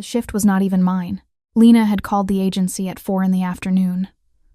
The shift was not even mine. Lena had called the agency at 4 in the afternoon,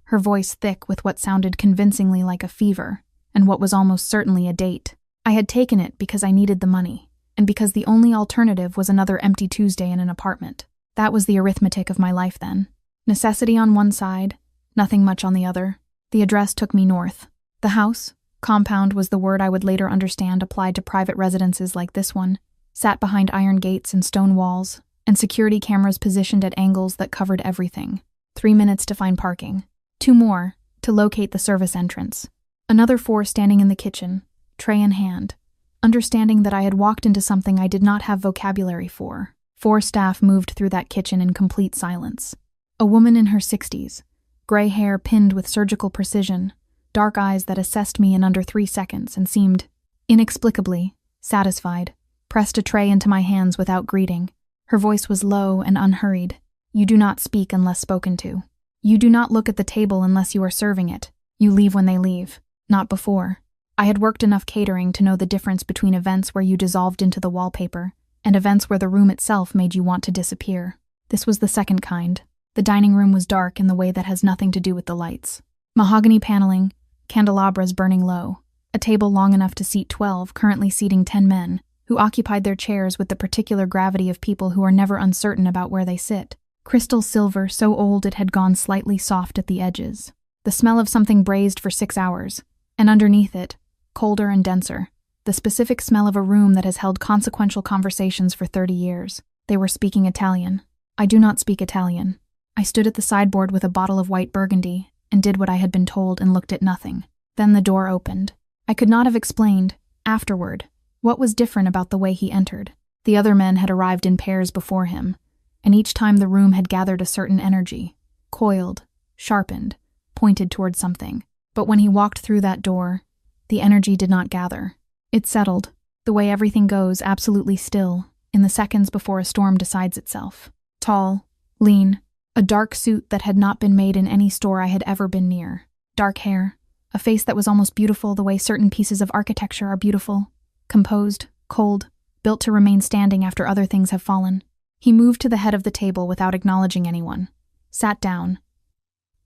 her voice thick with what sounded convincingly like a fever, and what was almost certainly a date. I had taken it because I needed the money, and because the only alternative was another empty Tuesday in an apartment. That was the arithmetic of my life then. Necessity on one side, nothing much on the other. The address took me north. The house, compound was the word I would later understand applied to private residences like this one, sat behind iron gates and stone walls, and security cameras positioned at angles that covered everything. 3 minutes to find parking. 2 more to locate the service entrance. Another 4 standing in the kitchen, tray in hand, understanding that I had walked into something I did not have vocabulary for. 4 staff moved through that kitchen in complete silence. A woman in her 60s, gray hair pinned with surgical precision, dark eyes that assessed me in under 3 seconds and seemed, inexplicably, satisfied, pressed a tray into my hands without greeting. Her voice was low and unhurried. You do not speak unless spoken to. You do not look at the table unless you are serving it. You leave when they leave, not before. I had worked enough catering to know the difference between events where you dissolved into the wallpaper and events where the room itself made you want to disappear. This was the second kind. The dining room was dark in the way that has nothing to do with the lights. Mahogany paneling, candelabras burning low, a table long enough to seat 12, currently seating 10 men, who occupied their chairs with the particular gravity of people who are never uncertain about where they sit. Crystal silver so old it had gone slightly soft at the edges. The smell of something braised for 6 hours, and underneath it, colder and denser, the specific smell of a room that has held consequential conversations for 30 years. They were speaking Italian. I do not speak Italian. I stood at the sideboard with a bottle of white burgundy and did what I had been told and looked at nothing. Then the door opened. I could not have explained, afterward, what was different about the way he entered. The other men had arrived in pairs before him, and each time the room had gathered a certain energy, coiled, sharpened, pointed toward something. But when he walked through that door, the energy did not gather. It settled, the way everything goes absolutely still, in the seconds before a storm decides itself. Tall, lean, a dark suit that had not been made in any store I had ever been near. Dark hair, a face that was almost beautiful the way certain pieces of architecture are beautiful. Composed, cold, built to remain standing after other things have fallen. He moved to the head of the table without acknowledging anyone, sat down,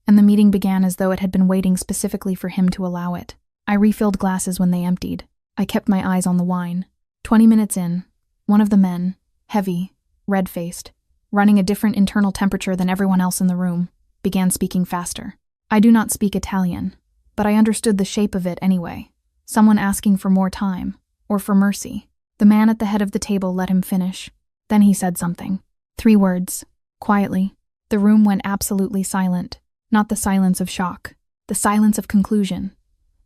and the meeting began as though it had been waiting specifically for him to allow it. I refilled glasses when they emptied. I kept my eyes on the wine. 20 minutes in, one of the men, heavy, red-faced, running a different internal temperature than everyone else in the room, began speaking faster. I do not speak Italian, but I understood the shape of it anyway. Someone asking for more time, or for mercy. The man at the head of the table let him finish. Then he said something. 3 words, quietly. The room went absolutely silent. Not the silence of shock, the silence of conclusion.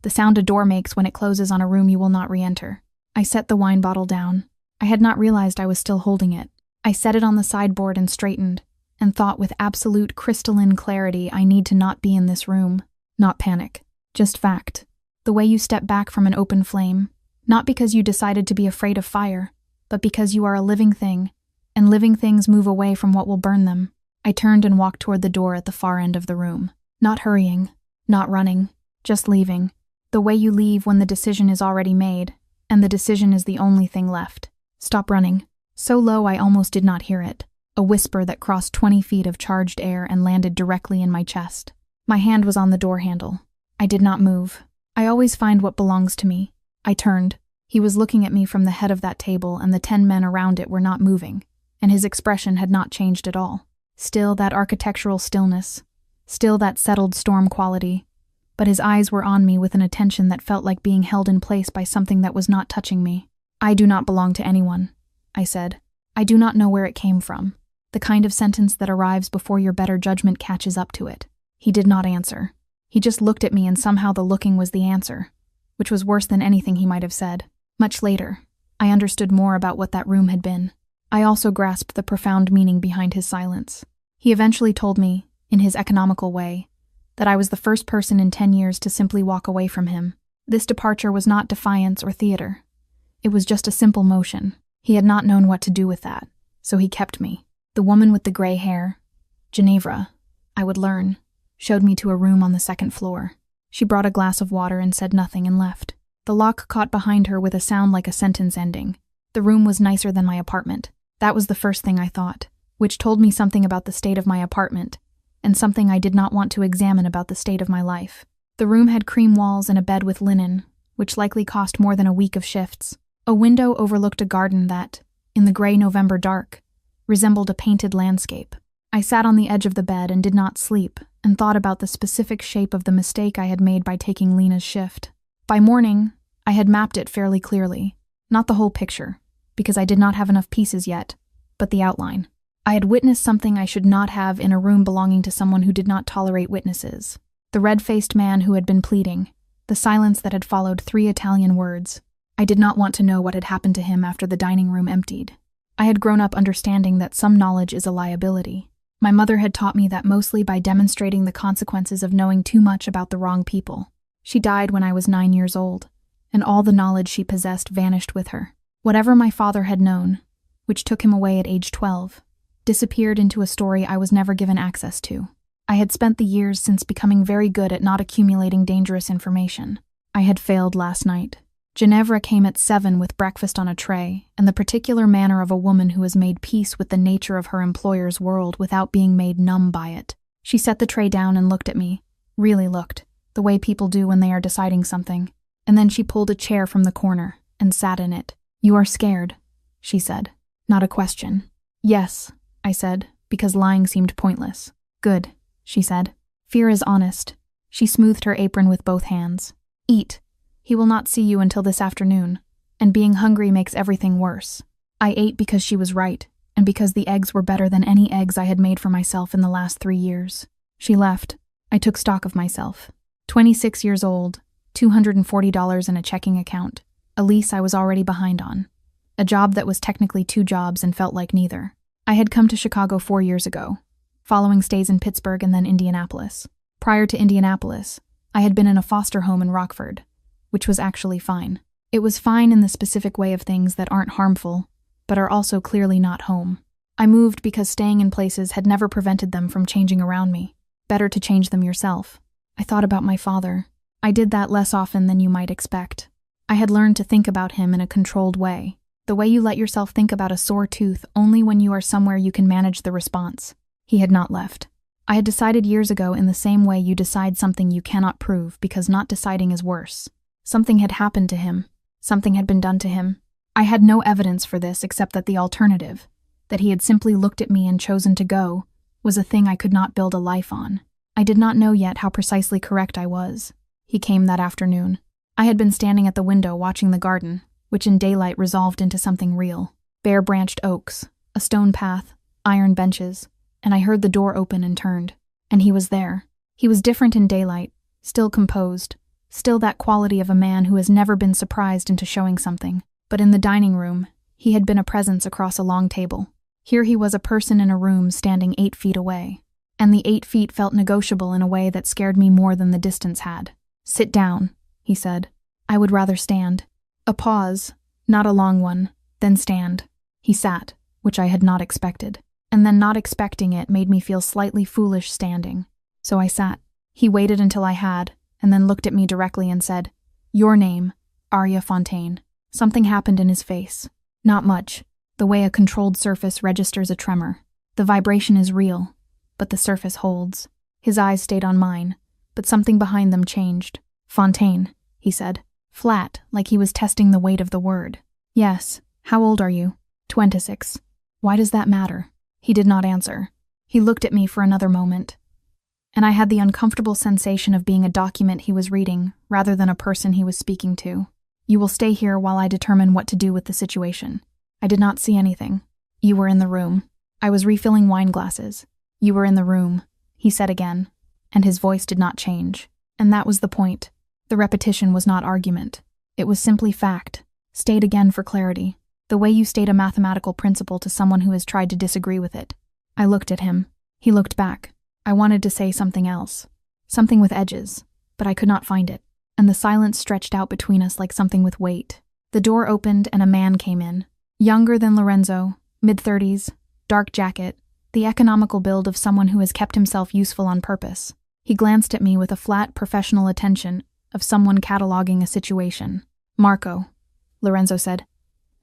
The sound a door makes when it closes on a room you will not re-enter. I set the wine bottle down. I had not realized I was still holding it. I set it on the sideboard and straightened, and thought with absolute crystalline clarity I need to not be in this room. Not panic. Just fact. The way you step back from an open flame, not because you decided to be afraid of fire, but because you are a living thing, and living things move away from what will burn them. I turned and walked toward the door at the far end of the room. Not hurrying, not running, just leaving. The way you leave when the decision is already made, and the decision is the only thing left. Stop running. So low I almost did not hear it. A whisper that crossed 20 feet of charged air and landed directly in my chest. My hand was on the door handle. I did not move. I always find what belongs to me. I turned. He was looking at me from the head of that table, and the 10 men around it were not moving, and his expression had not changed at all. Still that architectural stillness, still that settled storm quality, but his eyes were on me with an attention that felt like being held in place by something that was not touching me. I do not belong to anyone, I said. I do not know where it came from. The kind of sentence that arrives before your better judgment catches up to it. He did not answer. He just looked at me, and somehow the looking was the answer, which was worse than anything he might have said. Much later, I understood more about what that room had been. I also grasped the profound meaning behind his silence. He eventually told me, in his economical way, that I was the first person in 10 years to simply walk away from him. This departure was not defiance or theater. It was just a simple motion. He had not known what to do with that, so he kept me. The woman with the gray hair, Ginevra, I would learn, showed me to a room on the 2nd floor. She brought a glass of water and said nothing and left. The lock caught behind her with a sound like a sentence ending. The room was nicer than my apartment. That was the first thing I thought. which told me something about the state of my apartment, and something I did not want to examine about the state of my life. The room had cream walls and a bed with linen, which likely cost more than a week of shifts. A window overlooked a garden that, in the gray November dark, resembled a painted landscape. I sat on the edge of the bed and did not sleep, and thought about the specific shape of the mistake I had made by taking Lena's shift. By morning, I had mapped it fairly clearly. Not the whole picture, because I did not have enough pieces yet, but the outline. I had witnessed something I should not have in a room belonging to someone who did not tolerate witnesses. The red-faced man who had been pleading, the silence that had followed 3 Italian words. I did not want to know what had happened to him after the dining room emptied. I had grown up understanding that some knowledge is a liability. My mother had taught me that mostly by demonstrating the consequences of knowing too much about the wrong people. She died when I was 9 years old, and all the knowledge she possessed vanished with her. Whatever my father had known, which took him away at age 12, disappeared into a story I was never given access to. I had spent the years since becoming very good at not accumulating dangerous information. I had failed last night. Ginevra came at 7 with breakfast on a tray, and the particular manner of a woman who has made peace with the nature of her employer's world without being made numb by it. She set the tray down and looked at me, really looked, the way people do when they are deciding something, and then she pulled a chair from the corner and sat in it. "You are scared," she said. Not a question. "Yes," I said, because lying seemed pointless. "Good," she said. "Fear is honest." She smoothed her apron with both hands. "Eat. He will not see you until this afternoon, and being hungry makes everything worse." I ate because she was right, and because the eggs were better than any eggs I had made for myself in the last 3 years. She left. I took stock of myself. 26 years old, $240 in a checking account, a lease I was already behind on, a job that was technically 2 jobs and felt like neither. I had come to Chicago 4 years ago, following stays in Pittsburgh and then Indianapolis. Prior to Indianapolis, I had been in a foster home in Rockford, which was actually fine. It was fine in the specific way of things that aren't harmful, but are also clearly not home. I moved because staying in places had never prevented them from changing around me. Better to change them yourself. I thought about my father. I did that less often than you might expect. I had learned to think about him in a controlled way, the way you let yourself think about a sore tooth only when you are somewhere you can manage the response. He had not left. I had decided years ago in the same way you decide something you cannot prove because not deciding is worse. Something had happened to him. Something had been done to him. I had no evidence for this except that the alternative, that he had simply looked at me and chosen to go, was a thing I could not build a life on. I did not know yet how precisely correct I was. He came that afternoon. I had been standing at the window watching the garden, which in daylight resolved into something real. Bare-branched oaks, a stone path, iron benches, and I heard the door open and turned. And he was there. He was different in daylight, still composed, still that quality of a man who has never been surprised into showing something. But in the dining room, he had been a presence across a long table. Here he was a person in a room standing 8 feet away. And the 8 feet felt negotiable in a way that scared me more than the distance had. "Sit down," he said. "I would rather stand." A pause, not a long one, then stand. He sat, which I had not expected. And then not expecting it made me feel slightly foolish standing. So I sat. He waited until I had, and then looked at me directly and said, "Your name, Arya Fontaine." Something happened in his face. Not much, the way a controlled surface registers a tremor. The vibration is real, but the surface holds. His eyes stayed on mine, but something behind them changed. "Fontaine," he said, flat, like he was testing the weight of the word. "Yes. How old are you?" 26. "Why does that matter?" He did not answer. He looked at me for another moment, and I had the uncomfortable sensation of being a document he was reading rather than a person he was speaking to. "You will stay here while I determine what to do with the situation." I did not see anything. "You were in the room." I was refilling wine glasses. "You were in the room," he said again, and his voice did not change. And that was the point. The repetition was not argument. It was simply fact, state again for clarity, the way you state a mathematical principle to someone who has tried to disagree with it. I looked at him. He looked back. I wanted to say something else, something with edges, but I could not find it, and the silence stretched out between us like something with weight. The door opened and a man came in, younger than Lorenzo, mid-30s, dark jacket, the economical build of someone who has kept himself useful on purpose. He glanced at me with a flat, professional attention of someone cataloging a situation. "Marco," Lorenzo said,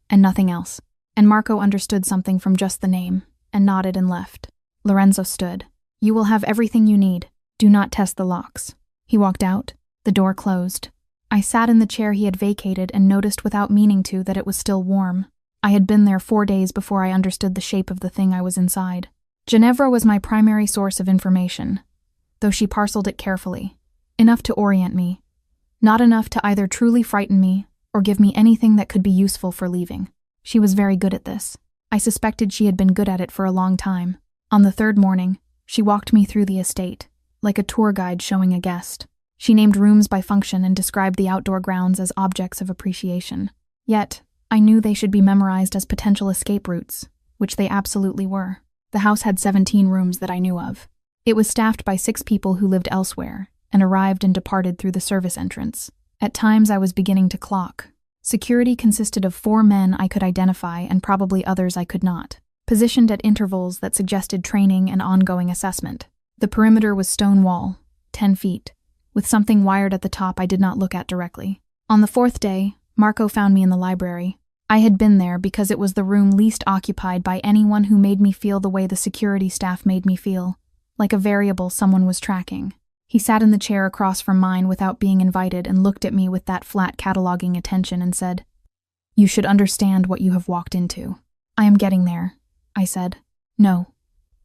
and nothing else. And Marco understood something from just the name. and nodded and left. Lorenzo stood. "You will have everything you need. Do not test the locks." He walked out. The door closed. I sat in the chair he had vacated and noticed without meaning to that it was still warm. I had been there 4 days before I understood the shape of the thing I was inside. Ginevra was my primary source of information, though she parceled it carefully. Enough to orient me. Not enough to either truly frighten me or give me anything that could be useful for leaving. She was very good at this. I suspected she had been good at it for a long time. On the 3rd morning, she walked me through the estate, like a tour guide showing a guest. She named rooms by function and described the outdoor grounds as objects of appreciation. Yet, I knew they should be memorized as potential escape routes, which they absolutely were. The house had 17 rooms that I knew of. It was staffed by 6 people who lived elsewhere and arrived and departed through the service entrance. At times I was beginning to clock. Security consisted of 4 men I could identify and probably others I could not, positioned at intervals that suggested training and ongoing assessment. The perimeter was stone wall, 10 feet, with something wired at the top I did not look at directly. On the 4th day, Marco found me in the library. I had been there because it was the room least occupied by anyone who made me feel the way the security staff made me feel, like a variable someone was tracking. He sat in the chair across from mine without being invited and looked at me with that flat cataloging attention and said, "You should understand what you have walked into." "I am getting there," I said. "No."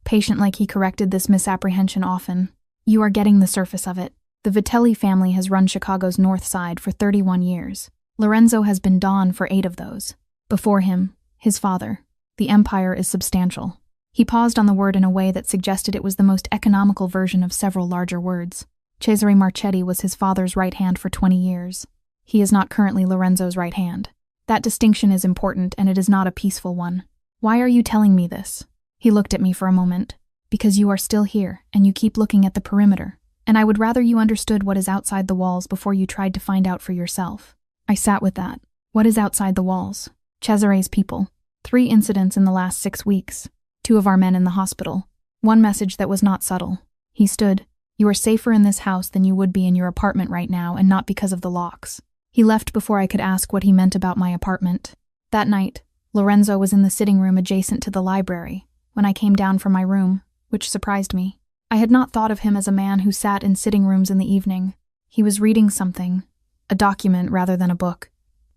Patient like he corrected this misapprehension often. "You are getting the surface of it. The Vitelli family has run Chicago's North Side for 31 years. Lorenzo has been Don for 8 of those. Before him, his father. The empire is substantial." He paused on the word in a way that suggested it was the most economical version of several larger words. Cesare Marchetti was his father's right hand for 20 years. He is not currently Lorenzo's right hand. That distinction is important, and it is not a peaceful one. "Why are you telling me this?" He looked at me for a moment. "Because you are still here, and you keep looking at the perimeter. And I would rather you understood what is outside the walls before you tried to find out for yourself." I sat with that. What is outside the walls? Cesare's people. 3 incidents in the last 6 weeks. 2 of our men in the hospital. 1 message that was not subtle. He stood. "You are safer in this house than you would be in your apartment right now, and not because of the locks." He left before I could ask what he meant about my apartment. That night, Lorenzo was in the sitting room adjacent to the library when I came down from my room, which surprised me. I had not thought of him as a man who sat in sitting rooms in the evening. He was reading something, a document rather than a book,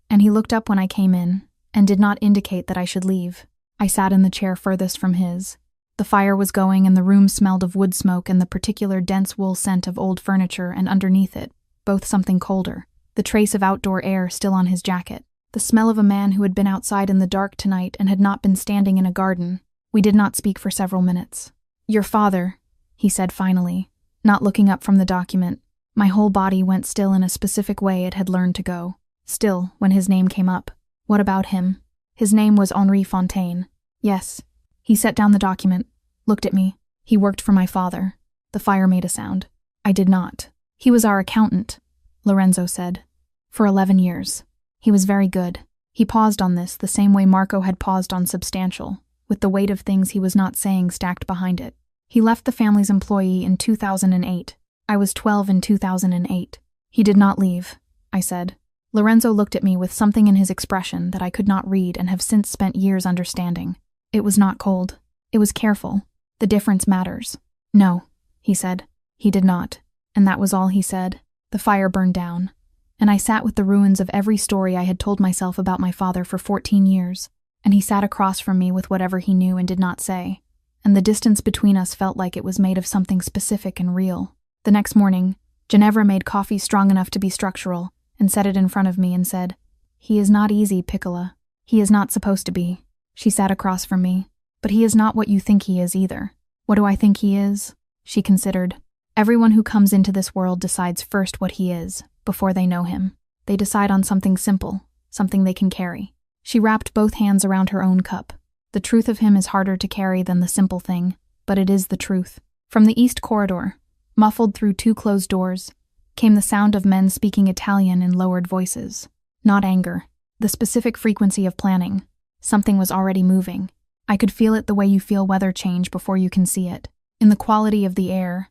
and he looked up when I came in and did not indicate that I should leave. I sat in the chair furthest from his. The fire was going and the room smelled of wood smoke and the particular dense wool scent of old furniture, and underneath it, both something colder, the trace of outdoor air still on his jacket, the smell of a man who had been outside in the dark tonight and had not been standing in a garden. We did not speak for several minutes. "Your father," he said finally, not looking up from the document. My whole body went still in a specific way it had learned to go. Still, when his name came up. What about him? His name was Henri Fontaine. Yes. He set down the document, looked at me. He worked for my father. The fire made a sound. I did not. "He was our accountant," Lorenzo said. "For 11 years. He was very good." He paused on this the same way Marco had paused on substantial, with the weight of things he was not saying stacked behind it. "He left the family's employee in 2008. I was 12 in 2008. "He did not leave," I said. Lorenzo looked at me with something in his expression that I could not read and have since spent years understanding. It was not cold. It was careful. The difference matters. "No," he said. He did not. And that was all he said. The fire burned down, and I sat with the ruins of every story I had told myself about my father for 14 years, and he sat across from me with whatever he knew and did not say, and the distance between us felt like it was made of something specific and real. The next morning, Ginevra made coffee strong enough to be structural, and set it in front of me and said, "He is not easy, Piccola. He is not supposed to be." She sat across from me. "But he is not what you think he is either." "What do I think he is?" She considered. "Everyone who comes into this world decides first what he is, before they know him. They decide on something simple, something they can carry." She wrapped both hands around her own cup. "The truth of him is harder to carry than the simple thing, but it is the truth." From the east corridor, muffled through 2 closed doors, came the sound of men speaking Italian in lowered voices. Not anger. The specific frequency of planning. Something was already moving. I could feel it the way you feel weather change before you can see it. In the quality of the air.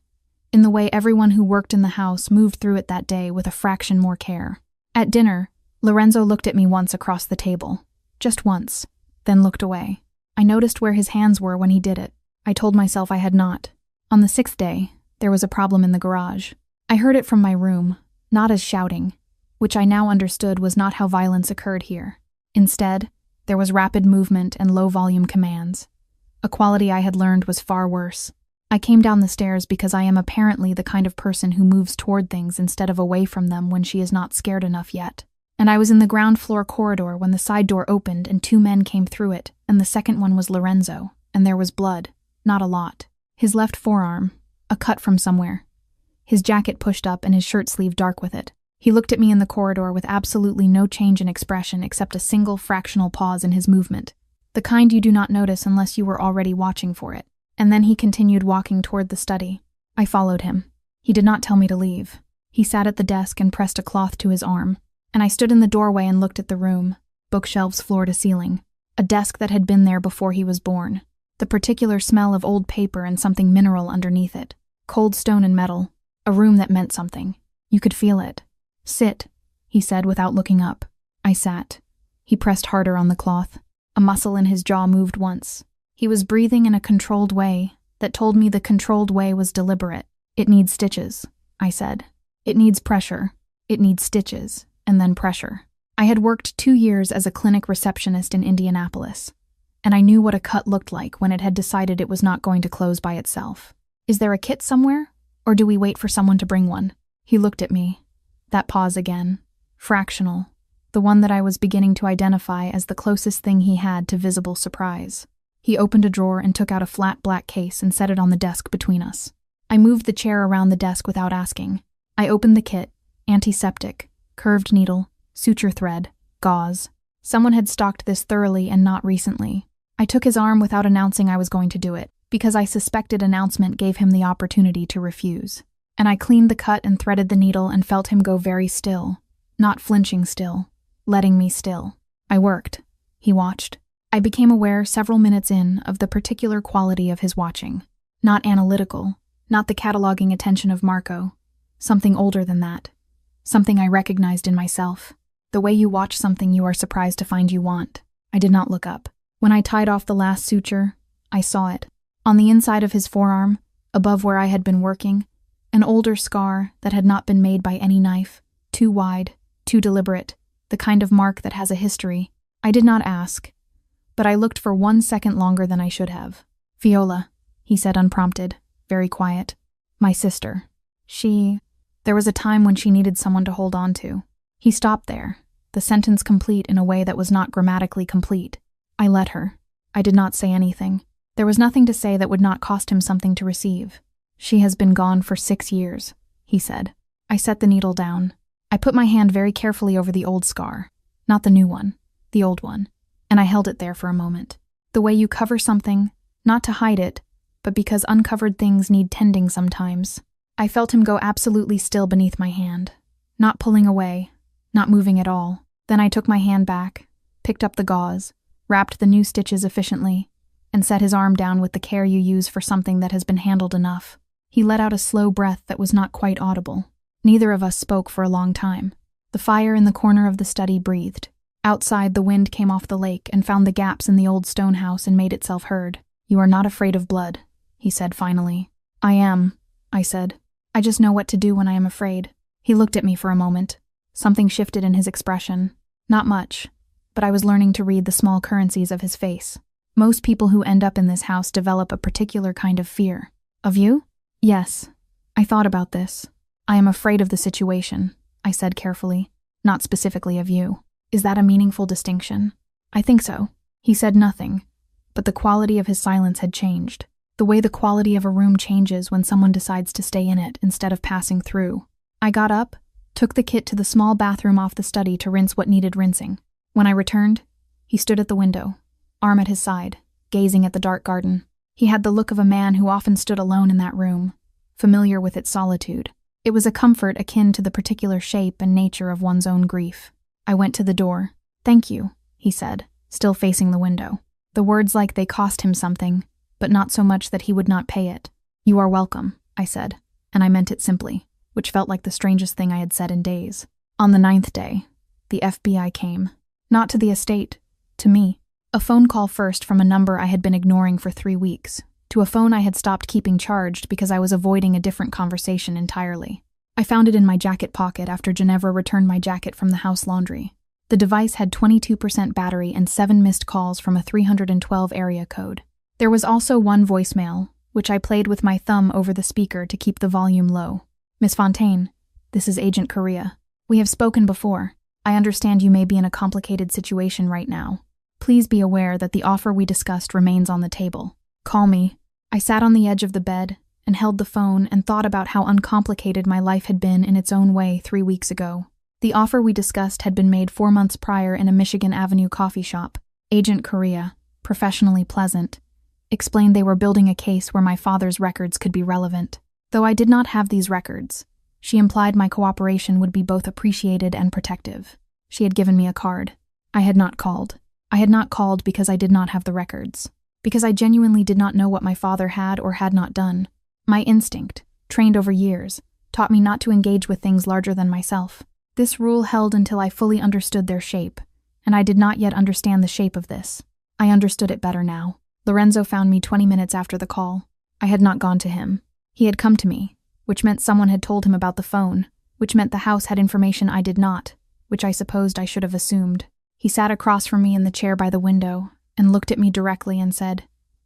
In the way everyone who worked in the house moved through it that day with a fraction more care. At dinner, Lorenzo looked at me once across the table. Just once. Then looked away. I noticed where his hands were when he did it. I told myself I had not. On the 6th day, there was a problem in the garage. I heard it from my room, not as shouting, which I now understood was not how violence occurred here. Instead, there was rapid movement and low-volume commands. A quality I had learned was far worse. I came down the stairs because I am apparently the kind of person who moves toward things instead of away from them when she is not scared enough yet. And I was in the ground floor corridor when the side door opened and 2 men came through it, and the second one was Lorenzo, and there was blood. Not a lot. His left forearm, a cut from somewhere. His jacket pushed up and his shirt sleeve dark with it. He looked at me in the corridor with absolutely no change in expression except a single fractional pause in his movement, the kind you do not notice unless you were already watching for it. And then he continued walking toward the study. I followed him. He did not tell me to leave. He sat at the desk and pressed a cloth to his arm, and I stood in the doorway and looked at the room, bookshelves floor to ceiling, a desk that had been there before he was born, the particular smell of old paper and something mineral underneath it, cold stone and metal, a room that meant something. You could feel it. Sit, he said without looking up. I sat. He pressed harder on the cloth. A muscle in his jaw moved once. He was breathing in a controlled way that told me the controlled way was deliberate. It needs stitches, I said. It needs pressure. It needs stitches, and then pressure. I had worked 2 years as a clinic receptionist in Indianapolis, and I knew what a cut looked like when it had decided it was not going to close by itself. Is there a kit somewhere, or do we wait for someone to bring one? He looked at me. That pause again. Fractional. The one that I was beginning to identify as the closest thing he had to visible surprise. He opened a drawer and took out a flat black case and set it on the desk between us. I moved the chair around the desk without asking. I opened the kit. Antiseptic, curved needle, suture thread, gauze. Someone had stocked this thoroughly and not recently. I took his arm without announcing I was going to do it, because I suspected announcement gave him the opportunity to refuse. And I cleaned the cut and threaded the needle and felt him go very still, not flinching still, letting me still. I worked. He watched. I became aware several minutes in of the particular quality of his watching. Not analytical, not the cataloging attention of Marco. Something older than that. Something I recognized in myself. The way you watch something you are surprised to find you want. I did not look up. When I tied off the last suture, I saw it. On the inside of his forearm, above where I had been working, an older scar that had not been made by any knife, too wide, too deliberate, the kind of mark that has a history. I did not ask, but I looked for 1 second longer than I should have. Viola, he said unprompted, very quiet. My sister. There was a time when she needed someone to hold on to. He stopped there, the sentence complete in a way that was not grammatically complete. I let her. I did not say anything. There was nothing to say that would not cost him something to receive. She has been gone for 6 years, he said. I set the needle down. I put my hand very carefully over the old scar, not the new one, the old one, and I held it there for a moment. The way you cover something, not to hide it, but because uncovered things need tending sometimes. I felt him go absolutely still beneath my hand, not pulling away, not moving at all. Then I took my hand back, picked up the gauze, wrapped the new stitches efficiently, and set his arm down with the care you use for something that has been handled enough. He let out a slow breath that was not quite audible. Neither of us spoke for a long time. The fire in the corner of the study breathed. Outside, the wind came off the lake and found the gaps in the old stone house and made itself heard. You are not afraid of blood, he said finally. I am, I said. I just know what to do when I am afraid. He looked at me for a moment. Something shifted in his expression. Not much, but I was learning to read the small currencies of his face. Most people who end up in this house develop a particular kind of fear. Of you? Yes. I thought about this. I am afraid of the situation, I said carefully. Not specifically of you. Is that a meaningful distinction? I think so. He said nothing, but the quality of his silence had changed. The way the quality of a room changes when someone decides to stay in it instead of passing through. I got up, took the kit to the small bathroom off the study to rinse what needed rinsing. When I returned, he stood at the window, arm at his side, gazing at the dark garden. He had the look of a man who often stood alone in that room, familiar with its solitude. It was a comfort akin to the particular shape and nature of one's own grief. I went to the door. Thank you, he said, still facing the window. The words like they cost him something, but not so much that he would not pay it. You are welcome, I said, and I meant it simply, which felt like the strangest thing I had said in days. On the 9th day, the FBI came. Not to the estate, to me. A phone call first from a number I had been ignoring for 3 weeks, to a phone I had stopped keeping charged because I was avoiding a different conversation entirely. I found it in my jacket pocket after Ginevra returned my jacket from the house laundry. The device had 22% battery and 7 missed calls from a 312 area code. There was also 1 voicemail, which I played with my thumb over the speaker to keep the volume low. "Miss Fontaine, this is Agent Correa. We have spoken before. I understand you may be in a complicated situation right now. Please be aware that the offer we discussed remains on the table. Call me." I sat on the edge of the bed and held the phone and thought about how uncomplicated my life had been in its own way 3 weeks ago. The offer we discussed had been made 4 months prior in a Michigan Avenue coffee shop. Agent Correa, professionally pleasant, explained they were building a case where my father's records could be relevant. Though I did not have these records, she implied my cooperation would be both appreciated and protective. She had given me a card. I had not called. I had not called because I did not have the records. Because I genuinely did not know what my father had or had not done. My instinct, trained over years, taught me not to engage with things larger than myself. This rule held until I fully understood their shape, and I did not yet understand the shape of this. I understood it better now. Lorenzo found me 20 minutes after the call. I had not gone to him. He had come to me, which meant someone had told him about the phone, which meant the house had information I did not, which I supposed I should have assumed. He sat across from me in the chair by the window and looked at me directly and said,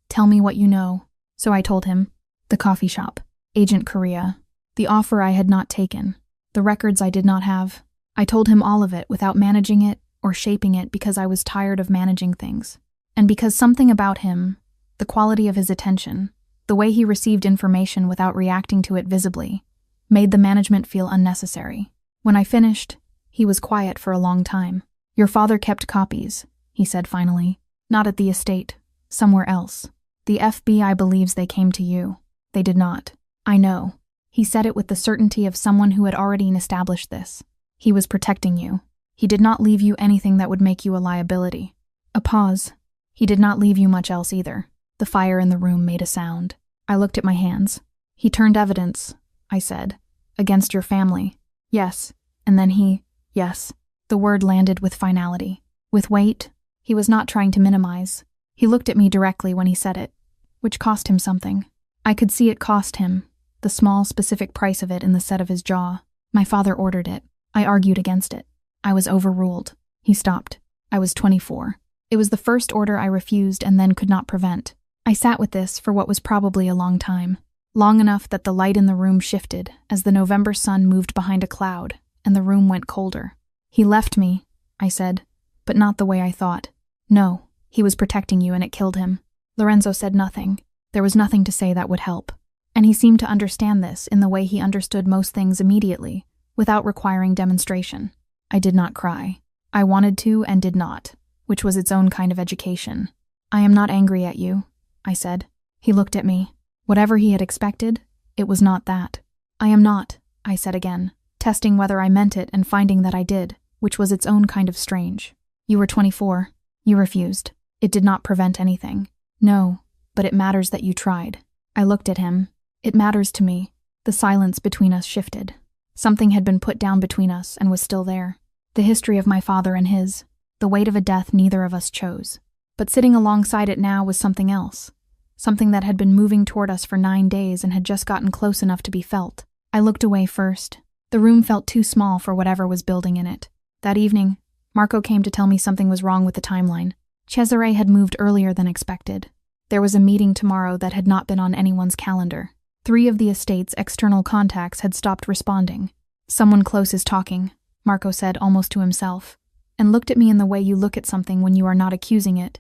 "Tell me what you know." So I told him. The coffee shop, Agent Correa, the offer I had not taken, the records I did not have. I told him all of it without managing it or shaping it because I was tired of managing things. And because something about him, the quality of his attention, the way he received information without reacting to it visibly, made the management feel unnecessary. When I finished, he was quiet for a long time. "Your father kept copies," he said finally. "Not at the estate, somewhere else. The FBI believes they came to you. They did not. I know." He said it with the certainty of someone who had already established this. "He was protecting you. He did not leave you anything that would make you a liability." A pause. "He did not leave you much else either." The fire in the room made a sound. I looked at my hands. "He turned evidence," I said, "against your family." "Yes." And then yes. The word landed with finality. With weight. He was not trying to minimize. He looked at me directly when he said it, which cost him something. I could see it cost him, the small, specific price of it in the set of his jaw. My father ordered it. I argued against it. I was overruled. He stopped. I was 24. It was the first order I refused and then could not prevent. I sat with this for what was probably a long time. Long enough that the light in the room shifted as the November sun moved behind a cloud and the room went colder. "He left me," I said, "but not the way I thought. No, he was protecting you and it killed him." Lorenzo said nothing. There was nothing to say that would help. And he seemed to understand this in the way he understood most things immediately, without requiring demonstration. I did not cry. I wanted to and did not, which was its own kind of education. "I am not angry at you," I said. He looked at me. Whatever he had expected, it was not that. "I am not," I said again, testing whether I meant it and finding that I did, which was its own kind of strange. "You were 24. You refused. It did not prevent anything." "No, but it matters that you tried." I looked at him. "It matters to me." The silence between us shifted. Something had been put down between us and was still there. The history of my father and his, the weight of a death neither of us chose. But sitting alongside it now was something else. Something that had been moving toward us for 9 days and had just gotten close enough to be felt. I looked away first. The room felt too small for whatever was building in it. That evening, Marco came to tell me something was wrong with the timeline. Cesare had moved earlier than expected. There was a meeting tomorrow that had not been on anyone's calendar. 3 of the estate's external contacts had stopped responding. "Someone close is talking," Marco said almost to himself, and looked at me in the way you look at something when you are not accusing it,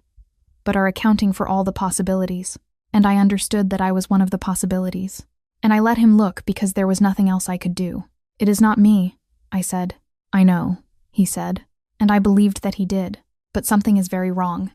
but are accounting for all the possibilities. And I understood that I was one of the possibilities. And I let him look because there was nothing else I could do. "It is not me," I said. "I know," he said, and I believed that he did, but something is very wrong,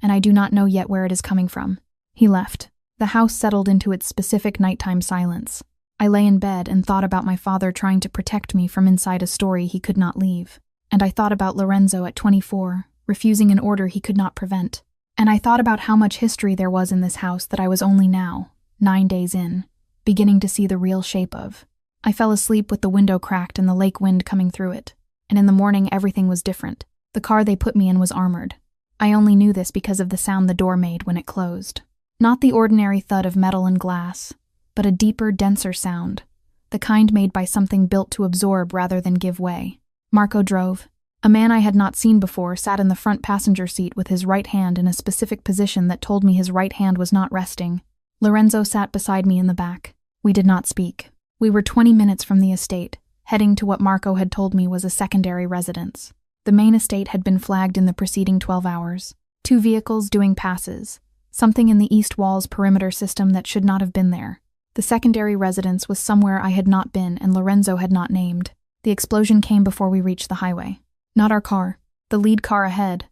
and I do not know yet where it is coming from. He left. The house settled into its specific nighttime silence. I lay in bed and thought about my father trying to protect me from inside a story he could not leave. And I thought about Lorenzo at 24, refusing an order he could not prevent. And I thought about how much history there was in this house that I was only now, 9 days in, beginning to see the real shape of. I fell asleep with the window cracked and the lake wind coming through it. And in the morning everything was different. The car they put me in was armored. I only knew this because of the sound the door made when it closed. Not the ordinary thud of metal and glass, but a deeper, denser sound, the kind made by something built to absorb rather than give way. Marco drove. A man I had not seen before sat in the front passenger seat with his right hand in a specific position that told me his right hand was not resting. Lorenzo sat beside me in the back. We did not speak. We were 20 minutes from the estate, heading to what Marco had told me was a secondary residence. The main estate had been flagged in the preceding 12 hours. 2 vehicles doing passes. Something in the east wall's perimeter system that should not have been there. The secondary residence was somewhere I had not been and Lorenzo had not named. The explosion came before we reached the highway. Not our car. The lead car ahead,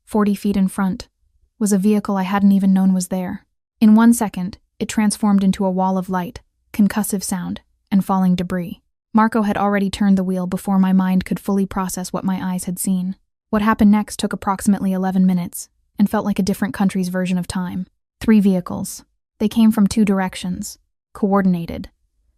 40 feet in front, was a vehicle I hadn't even known was there. In 1 second, it transformed into a wall of light, concussive sound, and falling debris. Marco had already turned the wheel before my mind could fully process what my eyes had seen. What happened next took approximately 11 minutes, and felt like a different country's version of time. 3 vehicles. They came from 2 directions. Coordinated.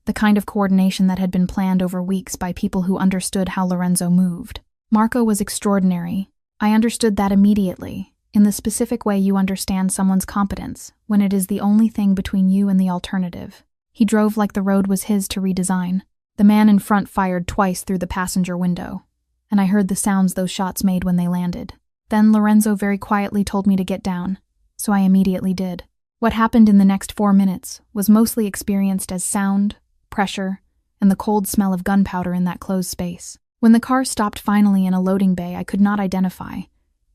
The kind of coordination that had been planned over weeks by people who understood how Lorenzo moved. Marco was extraordinary. I understood that immediately, in the specific way you understand someone's competence, when it is the only thing between you and the alternative. He drove like the road was his to redesign. The man in front fired twice through the passenger window, and I heard the sounds those shots made when they landed. Then Lorenzo very quietly told me to get down, so I immediately did. What happened in the next 4 minutes was mostly experienced as sound, pressure, and the cold smell of gunpowder in that closed space. When the car stopped finally in a loading bay I could not identify,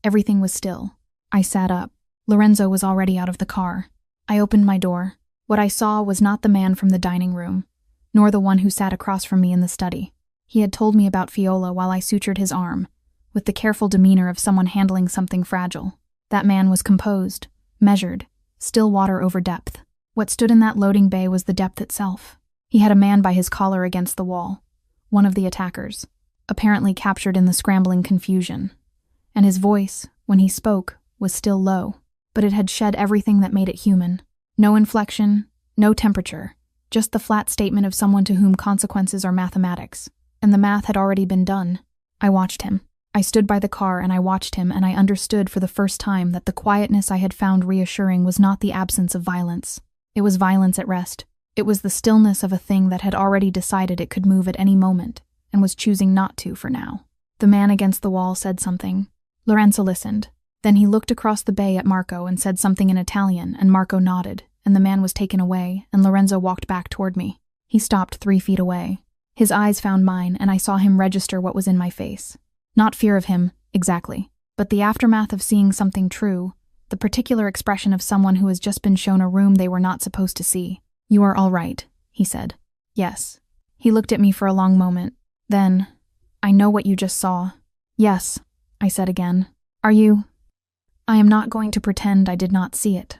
everything was still. I sat up. Lorenzo was already out of the car. I opened my door. What I saw was not the man from the dining room, nor the one who sat across from me in the study. He had told me about Fiola while I sutured his arm, with the careful demeanor of someone handling something fragile. That man was composed, measured, still water over depth. What stood in that loading bay was the depth itself. He had a man by his collar against the wall, one of the attackers, apparently captured in the scrambling confusion. And his voice, when he spoke, was still low, but it had shed everything that made it human. No inflection, no temperature, just the flat statement of someone to whom consequences are mathematics. And the math had already been done. I watched him. I stood by the car and I watched him, and I understood for the first time that the quietness I had found reassuring was not the absence of violence. It was violence at rest. It was the stillness of a thing that had already decided it could move at any moment, and was choosing not to for now. The man against the wall said something. Lorenzo listened. Then he looked across the bay at Marco and said something in Italian, and Marco nodded, and the man was taken away, and Lorenzo walked back toward me. He stopped 3 feet away. His eyes found mine, and I saw him register what was in my face. Not fear of him, exactly, but the aftermath of seeing something true, the particular expression of someone who has just been shown a room they were not supposed to see. "You are all right," he said. "Yes." He looked at me for a long moment. Then, "I know what you just saw." "Yes," I said again. "Are you?" "I am not going to pretend I did not see it,"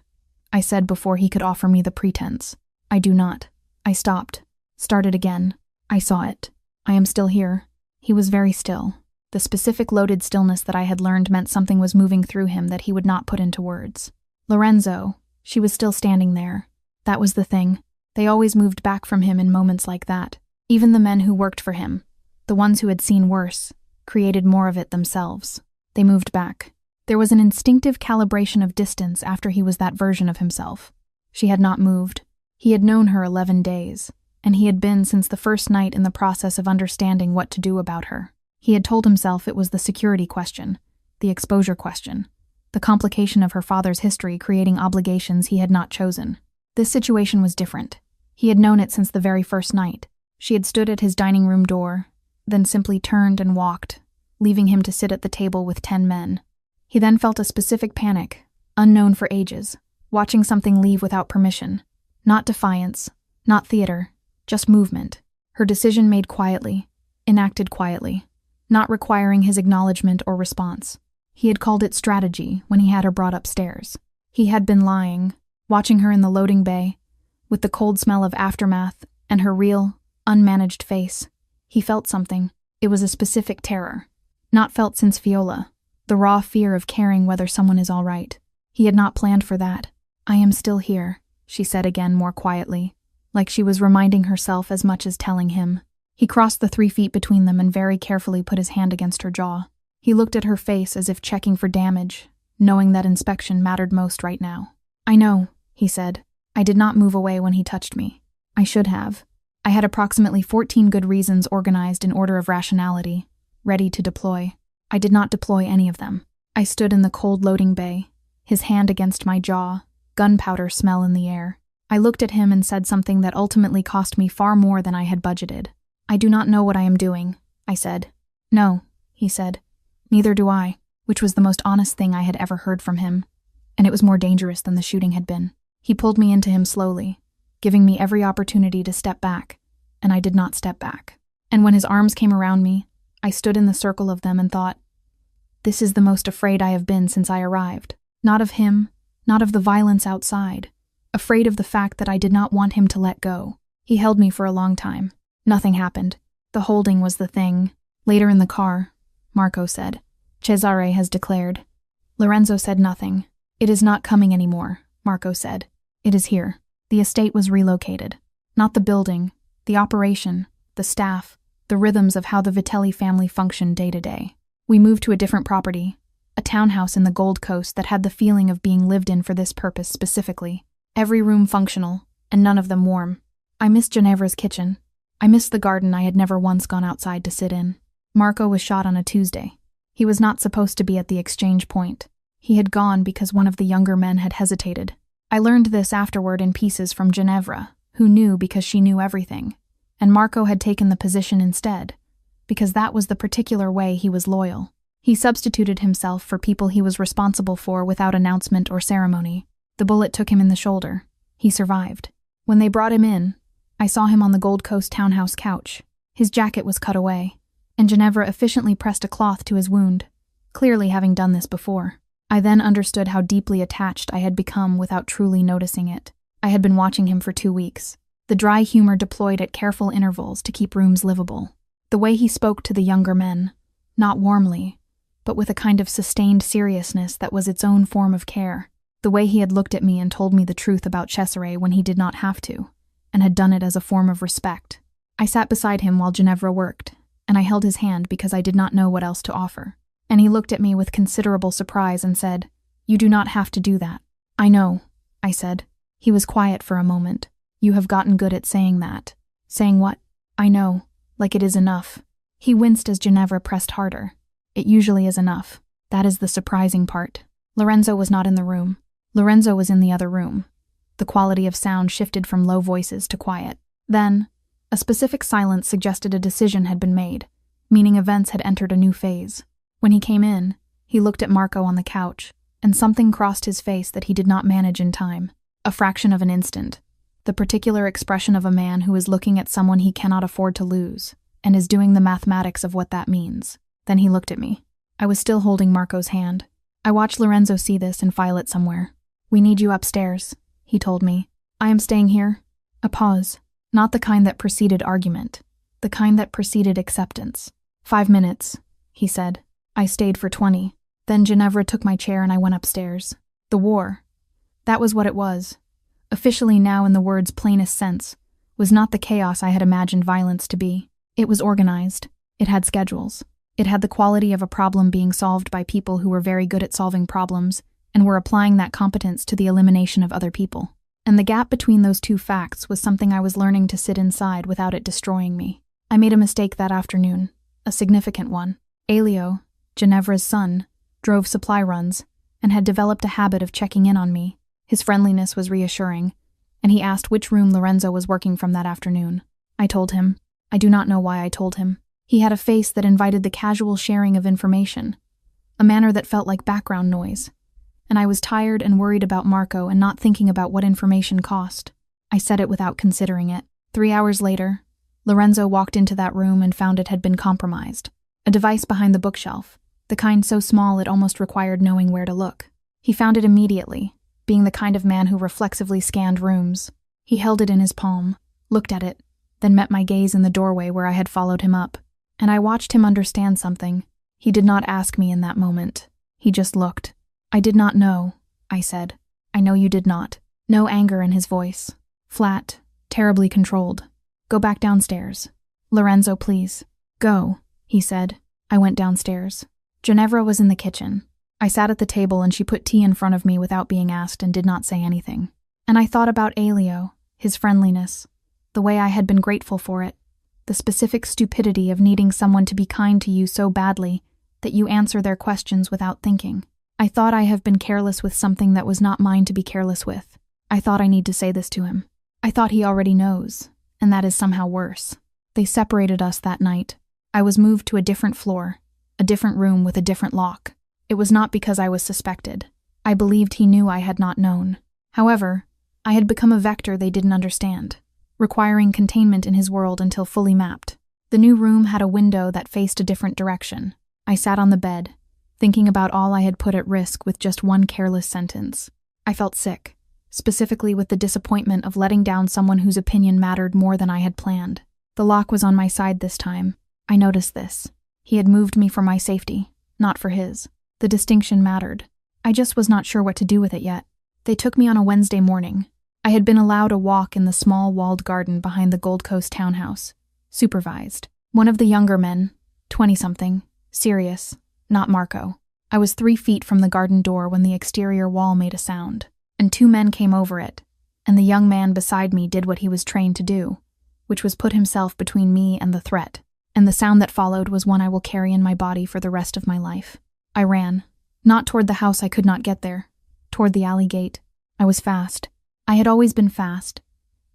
I said before he could offer me the pretense. "I do not." I stopped, started again. "I saw it. I am still here." He was very still. The specific loaded stillness that I had learned meant something was moving through him that he would not put into words. Lorenzo, she was still standing there. That was the thing. They always moved back from him in moments like that. Even the men who worked for him, the ones who had seen worse, created more of it themselves. They moved back. There was an instinctive calibration of distance after he was that version of himself. She had not moved. He had known her 11 days, and he had been since the first night in the process of understanding what to do about her. He had told himself it was the security question, the exposure question, the complication of her father's history creating obligations he had not chosen. This situation was different. He had known it since the very first night. She had stood at his dining room door, then simply turned and walked, leaving him to sit at the table with 10 men. He then felt a specific panic, unknown for ages, watching something leave without permission. Not defiance, not theater, just movement. Her decision made quietly, enacted quietly, not requiring his acknowledgement or response. He had called it strategy when he had her brought upstairs. He had been lying, watching her in the loading bay, with the cold smell of aftermath and her real, unmanaged face. He felt something. It was a specific terror. Not felt since Fiola, the raw fear of caring whether someone is all right. He had not planned for that. "I am still here," she said again more quietly, like she was reminding herself as much as telling him. He crossed the 3 feet between them and very carefully put his hand against her jaw. He looked at her face as if checking for damage, knowing that inspection mattered most right now. "I know," he said. I did not move away when he touched me. I should have. I had approximately 14 good reasons organized in order of rationality, ready to deploy. I did not deploy any of them. I stood in the cold loading bay, his hand against my jaw, gunpowder smell in the air. I looked at him and said something that ultimately cost me far more than I had budgeted. "I do not know what I am doing," I said. "No," he said. "Neither do I," which was the most honest thing I had ever heard from him, and it was more dangerous than the shooting had been. He pulled me into him slowly, giving me every opportunity to step back, and I did not step back. And when his arms came around me, I stood in the circle of them and thought, this is the most afraid I have been since I arrived. Not of him, not of the violence outside. Afraid of the fact that I did not want him to let go. He held me for a long time. Nothing happened. The holding was the thing. Later in the car, Marco said, "Cesare has declared." Lorenzo said nothing. "It is not coming anymore," Marco said. "It is here." The estate was relocated. Not the building, the operation, the staff, the rhythms of how the Vitelli family functioned day to day. We moved to a different property, a townhouse in the Gold Coast that had the feeling of being lived in for this purpose specifically. Every room functional, and none of them warm. I missed Ginevra's kitchen. I missed the garden I had never once gone outside to sit in. Marco was shot on a Tuesday. He was not supposed to be at the exchange point. He had gone because one of the younger men had hesitated. I learned this afterward in pieces from Ginevra, who knew because she knew everything. And Marco had taken the position instead, because that was the particular way he was loyal. He substituted himself for people he was responsible for without announcement or ceremony. The bullet took him in the shoulder. He survived. When they brought him in, I saw him on the Gold Coast townhouse couch. His jacket was cut away, and Ginevra efficiently pressed a cloth to his wound, clearly having done this before. I then understood how deeply attached I had become without truly noticing it. I had been watching him for 2 weeks. The dry humor deployed at careful intervals to keep rooms livable. The way he spoke to the younger men, not warmly, but with a kind of sustained seriousness that was its own form of care. The way he had looked at me and told me the truth about Cesare when he did not have to, and had done it as a form of respect. I sat beside him while Ginevra worked, and I held his hand because I did not know what else to offer. And he looked at me with considerable surprise and said, "You do not have to do that." "I know," I said. He was quiet for a moment. "You have gotten good at saying that." "Saying what?" "I know, like it is enough." He winced as Ginevra pressed harder. "It usually is enough. That is the surprising part." Lorenzo was not in the room. Lorenzo was in the other room. The quality of sound shifted from low voices to quiet. Then, a specific silence suggested a decision had been made, meaning events had entered a new phase. When he came in, he looked at Marco on the couch, and something crossed his face that he did not manage in time. A fraction of an instant. The particular expression of a man who is looking at someone he cannot afford to lose, and is doing the mathematics of what that means. Then he looked at me. I was still holding Marco's hand. I watched Lorenzo see this and file it somewhere. "We need you upstairs," he told me. "I am staying here." A pause. Not the kind that preceded argument. The kind that preceded acceptance. 5 minutes, he said. I stayed for 20. Then Ginevra took my chair and I went upstairs. The war. That was what it was. Officially now in the word's plainest sense, was not the chaos I had imagined violence to be. It was organized. It had schedules. It had the quality of a problem being solved by people who were very good at solving problems and were applying that competence to the elimination of other people. And the gap between those two facts was something I was learning to sit inside without it destroying me. I made a mistake that afternoon, a significant one. Elio, Ginevra's son, drove supply runs and had developed a habit of checking in on me. His friendliness was reassuring, and he asked which room Lorenzo was working from that afternoon. I told him. I do not know why I told him. He had a face that invited the casual sharing of information, a manner that felt like background noise. And I was tired and worried about Marco and not thinking about what information cost. I said it without considering it. 3 hours later, Lorenzo walked into that room and found it had been compromised. A device behind the bookshelf, the kind so small it almost required knowing where to look. He found it immediately, being the kind of man who reflexively scanned rooms. He held it in his palm, looked at it, then met my gaze in the doorway where I had followed him up. And I watched him understand something. He did not ask me in that moment. He just looked. I did not know, I said. I know you did not. No anger in his voice. Flat, terribly controlled. Go back downstairs. Lorenzo, please. Go, he said. I went downstairs. Ginevra was in the kitchen. I sat at the table and she put tea in front of me without being asked and did not say anything. And I thought about Elio, his friendliness, the way I had been grateful for it, the specific stupidity of needing someone to be kind to you so badly that you answer their questions without thinking. I thought I have been careless with something that was not mine to be careless with. I thought I need to say this to him. I thought he already knows, and that is somehow worse. They separated us that night. I was moved to a different floor, a different room with a different lock. It was not because I was suspected. I believed he knew I had not known. However, I had become a vector they didn't understand, requiring containment in his world until fully mapped. The new room had a window that faced a different direction. I sat on the bed, thinking about all I had put at risk with just one careless sentence. I felt sick, specifically with the disappointment of letting down someone whose opinion mattered more than I had planned. The lock was on my side this time. I noticed this. He had moved me for my safety, not for his. The distinction mattered. I just was not sure what to do with it yet. They took me on a Wednesday morning. I had been allowed a walk in the small walled garden behind the Gold Coast townhouse, supervised. One of the younger men, 20-something, serious, not Marco. I was 3 feet from the garden door when the exterior wall made a sound, and 2 men came over it, and the young man beside me did what he was trained to do, which was put himself between me and the threat, and the sound that followed was one I will carry in my body for the rest of my life. I ran, not toward the house I could not get there, toward the alley gate. I was fast. I had always been fast,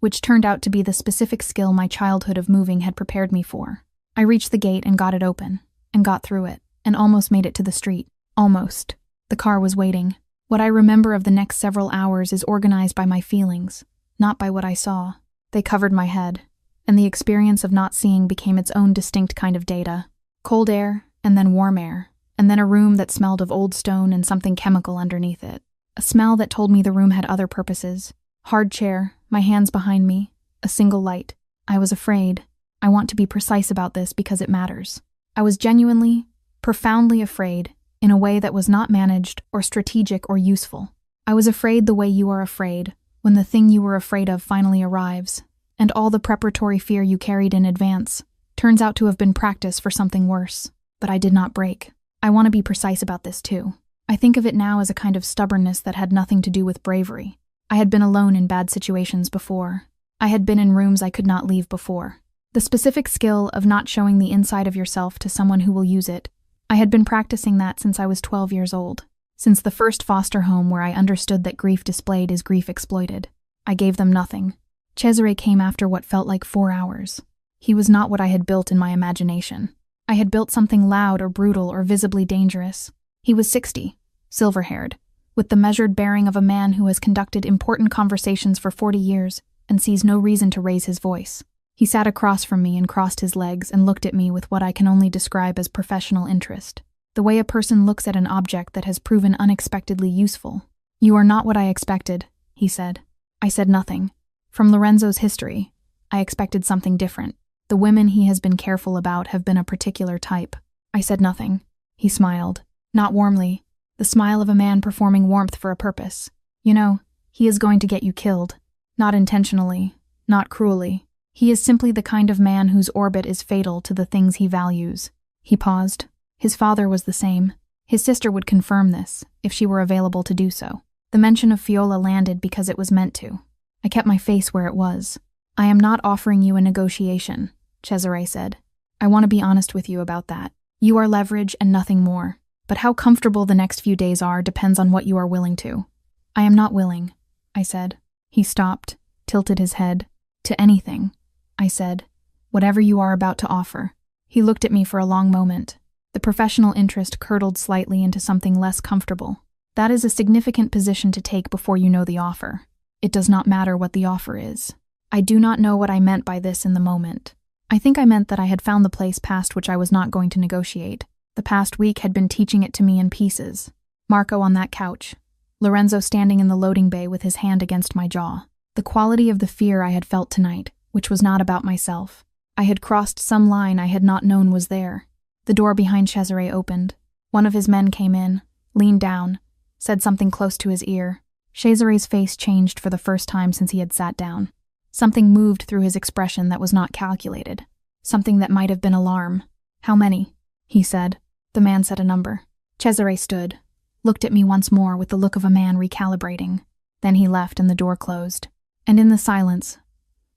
which turned out to be the specific skill my childhood of moving had prepared me for. I reached the gate and got it open, and got through it, and almost made it to the street. Almost. The car was waiting. What I remember of the next several hours is organized by my feelings, not by what I saw. They covered my head, and the experience of not seeing became its own distinct kind of data. Cold air, and then warm air, and then a room that smelled of old stone and something chemical underneath it. A smell that told me the room had other purposes. Hard chair, my hands behind me, a single light. I was afraid. I want to be precise about this because it matters. I was genuinely, profoundly afraid, in a way that was not managed or strategic or useful. I was afraid the way you are afraid, when the thing you were afraid of finally arrives, and all the preparatory fear you carried in advance turns out to have been practice for something worse. But I did not break. I want to be precise about this too. I think of it now as a kind of stubbornness that had nothing to do with bravery. I had been alone in bad situations before. I had been in rooms I could not leave before. The specific skill of not showing the inside of yourself to someone who will use it. I had been practicing that since I was 12 years old, since the first foster home where I understood that grief displayed is grief exploited. I gave them nothing. Cesare came after what felt like 4 hours. He was not what I had built in my imagination. I had built something loud or brutal or visibly dangerous. He was 60, silver-haired, with the measured bearing of a man who has conducted important conversations for 40 years and sees no reason to raise his voice. He sat across from me and crossed his legs and looked at me with what I can only describe as professional interest, the way a person looks at an object that has proven unexpectedly useful. "You are not what I expected," he said. I said nothing. From Lorenzo's history, I expected something different. The women he has been careful about have been a particular type. I said nothing. He smiled. Not warmly. The smile of a man performing warmth for a purpose. "You know, he is going to get you killed. Not intentionally. Not cruelly. He is simply the kind of man whose orbit is fatal to the things he values." He paused. His father was the same. His sister would confirm this, if she were available to do so. The mention of Fiola landed because it was meant to. I kept my face where it was. "I am not offering you a negotiation," Cesare said. "I want to be honest with you about that. You are leverage and nothing more. But how comfortable the next few days are depends on what you are willing to." "I am not willing," I said. He stopped, tilted his head. "To anything," I said. "Whatever you are about to offer." He looked at me for a long moment. The professional interest curdled slightly into something less comfortable. That is a significant position to take before you know the offer. It does not matter what the offer is. I do not know what I meant by this in the moment. I think I meant that I had found the place past which I was not going to negotiate. The past week had been teaching it to me in pieces. Marco on that couch. Lorenzo standing in the loading bay with his hand against my jaw. The quality of the fear I had felt tonight, which was not about myself. I had crossed some line I had not known was there. The door behind Cesare opened. One of his men came in, leaned down, said something close to his ear. Cesare's face changed for the first time since he had sat down. Something moved through his expression that was not calculated. Something that might have been alarm. "How many?" he said. The man said a number. Cesare stood, looked at me once more with the look of a man recalibrating. Then he left and the door closed. And in the silence,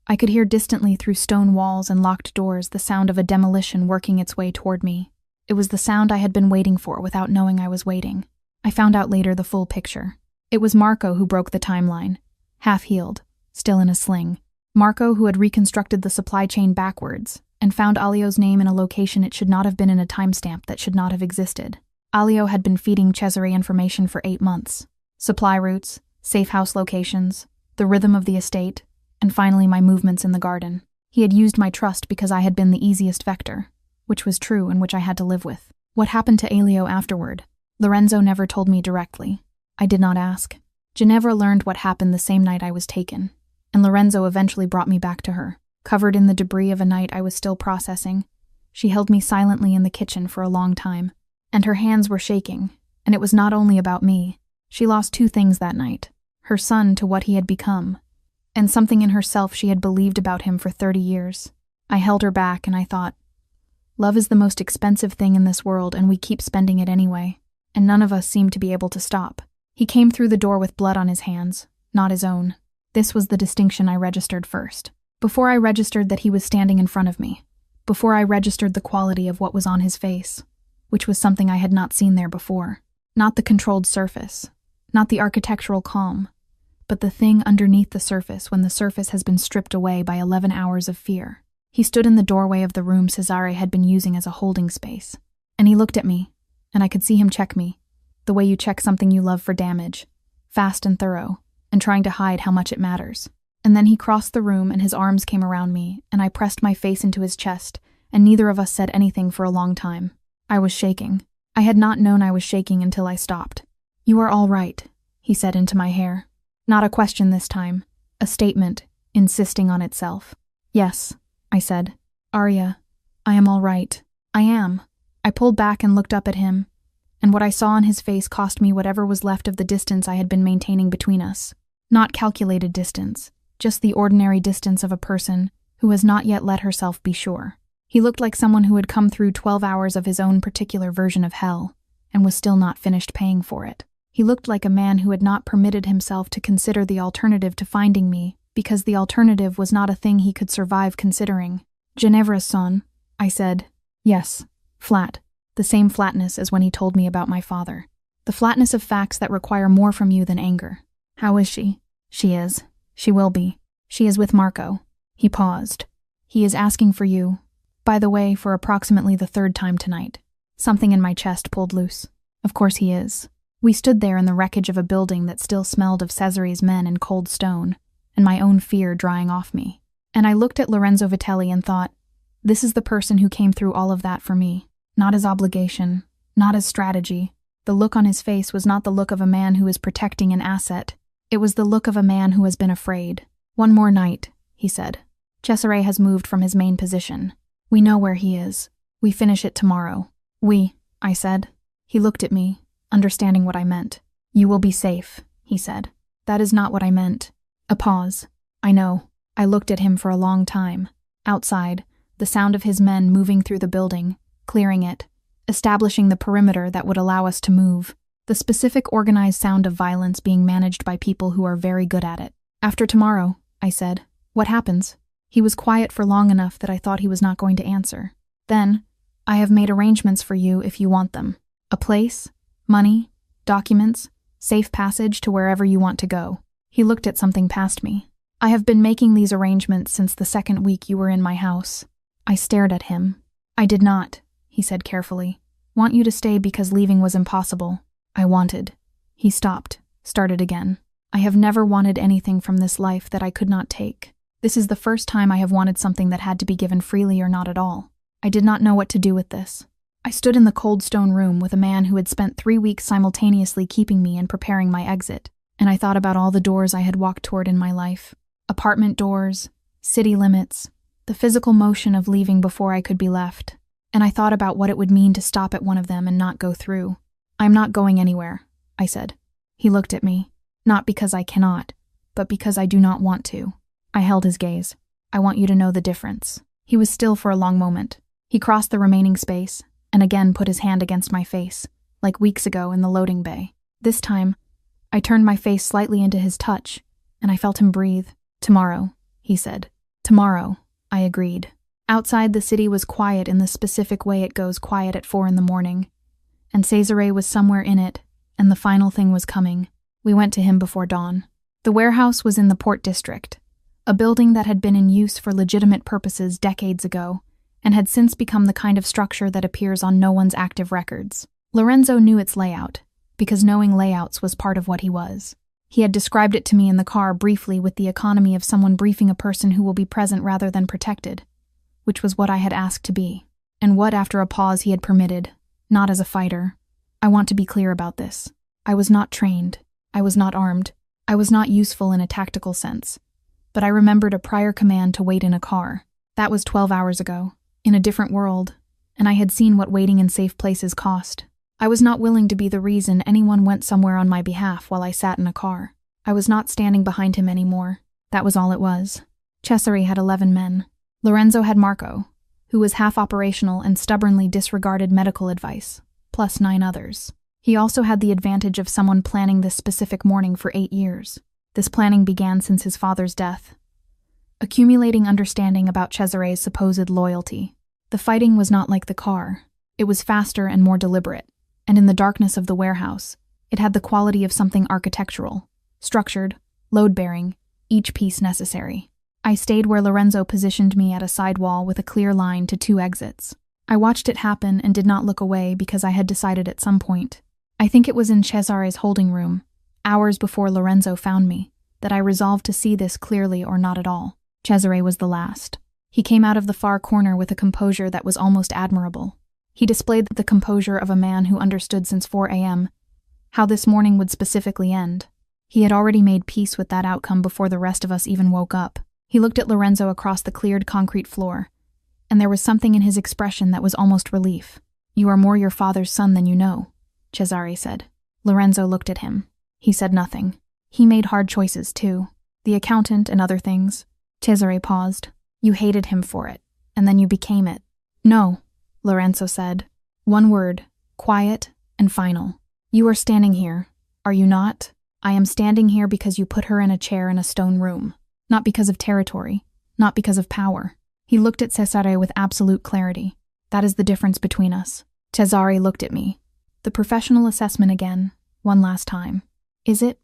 I could hear distantly through stone walls and locked doors the sound of a demolition working its way toward me. It was the sound I had been waiting for without knowing I was waiting. I found out later the full picture. It was Marco who broke the timeline, half-healed, still in a sling. Marco who had reconstructed the supply chain backwards and found Alio's name in a location it should not have been in a timestamp that should not have existed. Alio had been feeding Cesare information for 8 months. Supply routes, safe house locations, the rhythm of the estate, and finally my movements in the garden. He had used my trust because I had been the easiest vector, which was true and which I had to live with. What happened to Alio afterward? Lorenzo never told me directly. I did not ask. Ginevra learned what happened the same night I was taken, and Lorenzo eventually brought me back to her. Covered in the debris of a night I was still processing, she held me silently in the kitchen for a long time, and her hands were shaking, and it was not only about me. She lost 2 things that night: her son to what he had become, and something in herself she had believed about him for 30 years. I held her back and I thought, love is the most expensive thing in this world and we keep spending it anyway, and none of us seem to be able to stop. He came through the door with blood on his hands, not his own. This was the distinction I registered first. Before I registered that he was standing in front of me, before I registered the quality of what was on his face, which was something I had not seen there before. Not the controlled surface, not the architectural calm, but the thing underneath the surface when the surface has been stripped away by 11 hours of fear. He stood in the doorway of the room Cesare had been using as a holding space, and he looked at me, and I could see him check me, the way you check something you love for damage, fast and thorough, and trying to hide how much it matters. And then he crossed the room and his arms came around me, and I pressed my face into his chest, and neither of us said anything for a long time. I was shaking. I had not known I was shaking until I stopped. "You are all right," he said into my hair. Not a question this time, a statement, insisting on itself. "Yes," I said. "Arya, I am all right. I am." I pulled back and looked up at him, and what I saw on his face cost me whatever was left of the distance I had been maintaining between us. Not calculated distance, just the ordinary distance of a person who has not yet let herself be sure. He looked like someone who had come through 12 hours of his own particular version of hell, and was still not finished paying for it. He looked like a man who had not permitted himself to consider the alternative to finding me, because the alternative was not a thing he could survive considering. "Ginevra's son," I said. "Yes, flat. The same flatness as when he told me about my father. The flatness of facts that require more from you than anger." "How is she?" "She is. She will be. She is with Marco." He paused. "He is asking for you. By the way, for approximately the 3rd time tonight." Something in my chest pulled loose. Of course he is. We stood there in the wreckage of a building that still smelled of Cesare's men and cold stone, and my own fear drying off me. And I looked at Lorenzo Vitelli and thought, this is the person who came through all of that for me. Not as obligation, not as strategy. The look on his face was not the look of a man who is protecting an asset. It was the look of a man who has been afraid. "One more night," he said. "Cesare has moved from his main position. We know where he is. We finish it tomorrow." "We," I said. He looked at me, understanding what I meant. "You will be safe," he said. "That is not what I meant." A pause. "I know." I looked at him for a long time. Outside, the sound of his men moving through the building, clearing it, establishing the perimeter that would allow us to move. The specific organized sound of violence being managed by people who are very good at it. "After tomorrow," I said. "What happens?" He was quiet for long enough that I thought he was not going to answer. "Then, I have made arrangements for you if you want them. A place, money, documents, safe passage to wherever you want to go." He looked at something past me. "I have been making these arrangements since the 2nd week you were in my house." I stared at him. "I did not," he said carefully, "want you to stay because leaving was impossible. I wanted." He stopped, started again. "I have never wanted anything from this life that I could not take. This is the first time I have wanted something that had to be given freely or not at all. I did not know what to do with this." I stood in the cold stone room with a man who had spent 3 weeks simultaneously keeping me and preparing my exit, and I thought about all the doors I had walked toward in my life. Apartment doors, city limits, the physical motion of leaving before I could be left, and I thought about what it would mean to stop at one of them and not go through. "I'm not going anywhere," I said. He looked at me, not because I cannot, but because I do not want to. I held his gaze. "I want you to know the difference." He was still for a long moment. He crossed the remaining space, and again put his hand against my face, like weeks ago in the loading bay. This time, I turned my face slightly into his touch, and I felt him breathe. "Tomorrow," he said. "Tomorrow," I agreed. Outside, the city was quiet in the specific way it goes quiet at 4 in the morning, and Cesare was somewhere in it, and the final thing was coming. We went to him before dawn. The warehouse was in the Port District, a building that had been in use for legitimate purposes decades ago, and had since become the kind of structure that appears on no one's active records. Lorenzo knew its layout, because knowing layouts was part of what he was. He had described it to me in the car briefly with the economy of someone briefing a person who will be present rather than protected, which was what I had asked to be, and what, after a pause, he had permitted, not as a fighter. I want to be clear about this. I was not trained. I was not armed. I was not useful in a tactical sense. But I remembered a prior command to wait in a car. That was 12 hours ago, in a different world, and I had seen what waiting in safe places cost. I was not willing to be the reason anyone went somewhere on my behalf while I sat in a car. I was not standing behind him anymore. That was all it was. Cesare had 11 men. Lorenzo had Marco, who was half operational and stubbornly disregarded medical advice, plus 9 others. He also had the advantage of someone planning this specific morning for 8 years. This planning began since his father's death. Accumulating understanding about Cesare's supposed loyalty. The fighting was not like the car. It was faster and more deliberate, and in the darkness of the warehouse, it had the quality of something architectural, structured, load-bearing, each piece necessary. I stayed where Lorenzo positioned me at a side wall with a clear line to 2 exits. I watched it happen and did not look away because I had decided at some point, I think it was in Cesare's holding room, hours before Lorenzo found me, that I resolved to see this clearly or not at all. Cesare was the last. He came out of the far corner with a composure that was almost admirable. He displayed the composure of a man who understood since 4 a.m. how this morning would specifically end. He had already made peace with that outcome before the rest of us even woke up. He looked at Lorenzo across the cleared concrete floor, and there was something in his expression that was almost relief. "You are more your father's son than you know," Cesare said. Lorenzo looked at him. He said nothing. He made hard choices, too. The accountant and other things. Cesare paused. "You hated him for it, and then you became it." "No," Lorenzo said. One word, quiet and final. "You are standing here, are you not? I am standing here because you put her in a chair in a stone room. Not because of territory, not because of power." He looked at Cesare with absolute clarity. "That is the difference between us." Cesare looked at me. The professional assessment again, one last time. "Is it?"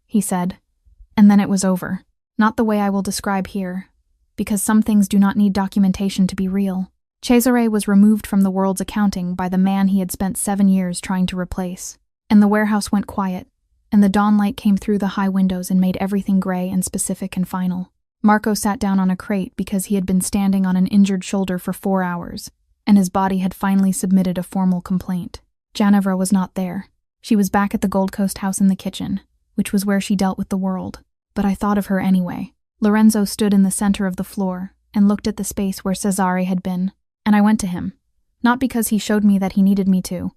he said. And then it was over. Not the way I will describe here, because some things do not need documentation to be real. Cesare was removed from the world's accounting by the man he had spent 7 years trying to replace. And the warehouse went quiet, and the dawnlight came through the high windows and made everything gray and specific and final. Marco sat down on a crate because he had been standing on an injured shoulder for 4 hours, and his body had finally submitted a formal complaint. Ginevra was not there. She was back at the Gold Coast house in the kitchen, which was where she dealt with the world. But I thought of her anyway. Lorenzo stood in the center of the floor and looked at the space where Cesare had been, and I went to him, not because he showed me that he needed me to,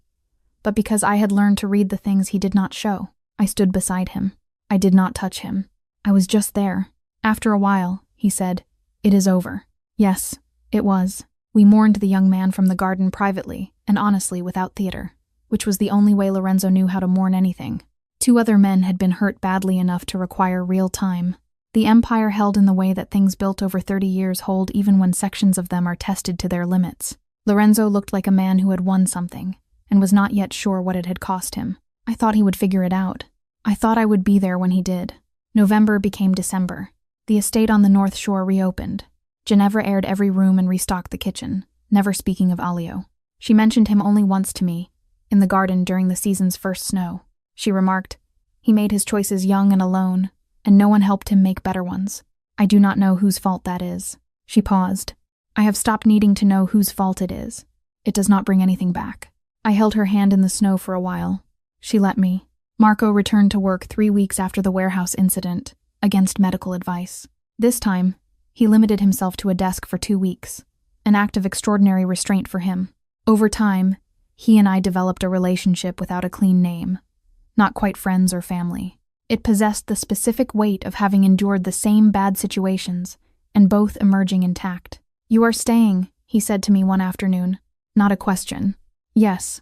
but because I had learned to read the things he did not show. I stood beside him. I did not touch him. I was just there. After a while, he said, "It is over." Yes, it was. We mourned the young man from the garden privately and honestly without theater, which was the only way Lorenzo knew how to mourn anything. 2 other men had been hurt badly enough to require real time. The empire held in the way that things built over 30 years hold even when sections of them are tested to their limits. Lorenzo looked like a man who had won something and was not yet sure what it had cost him. I thought he would figure it out. I thought I would be there when he did. November became December. The estate on the North Shore reopened. Ginevra aired every room and restocked the kitchen, never speaking of Alio. She mentioned him only once to me, in the garden during the season's first snow. She remarked, "He made his choices young and alone, and no one helped him make better ones. I do not know whose fault that is." She paused. "I have stopped needing to know whose fault it is. It does not bring anything back." I held her hand in the snow for a while. She let me. Marco returned to work 3 weeks after the warehouse incident, against medical advice. This time, he limited himself to a desk for 2 weeks, an act of extraordinary restraint for him. Over time, he and I developed a relationship without a clean name, not quite friends or family. It possessed the specific weight of having endured the same bad situations, and both emerging intact. "You are staying," he said to me one afternoon. Not a question. "Yes."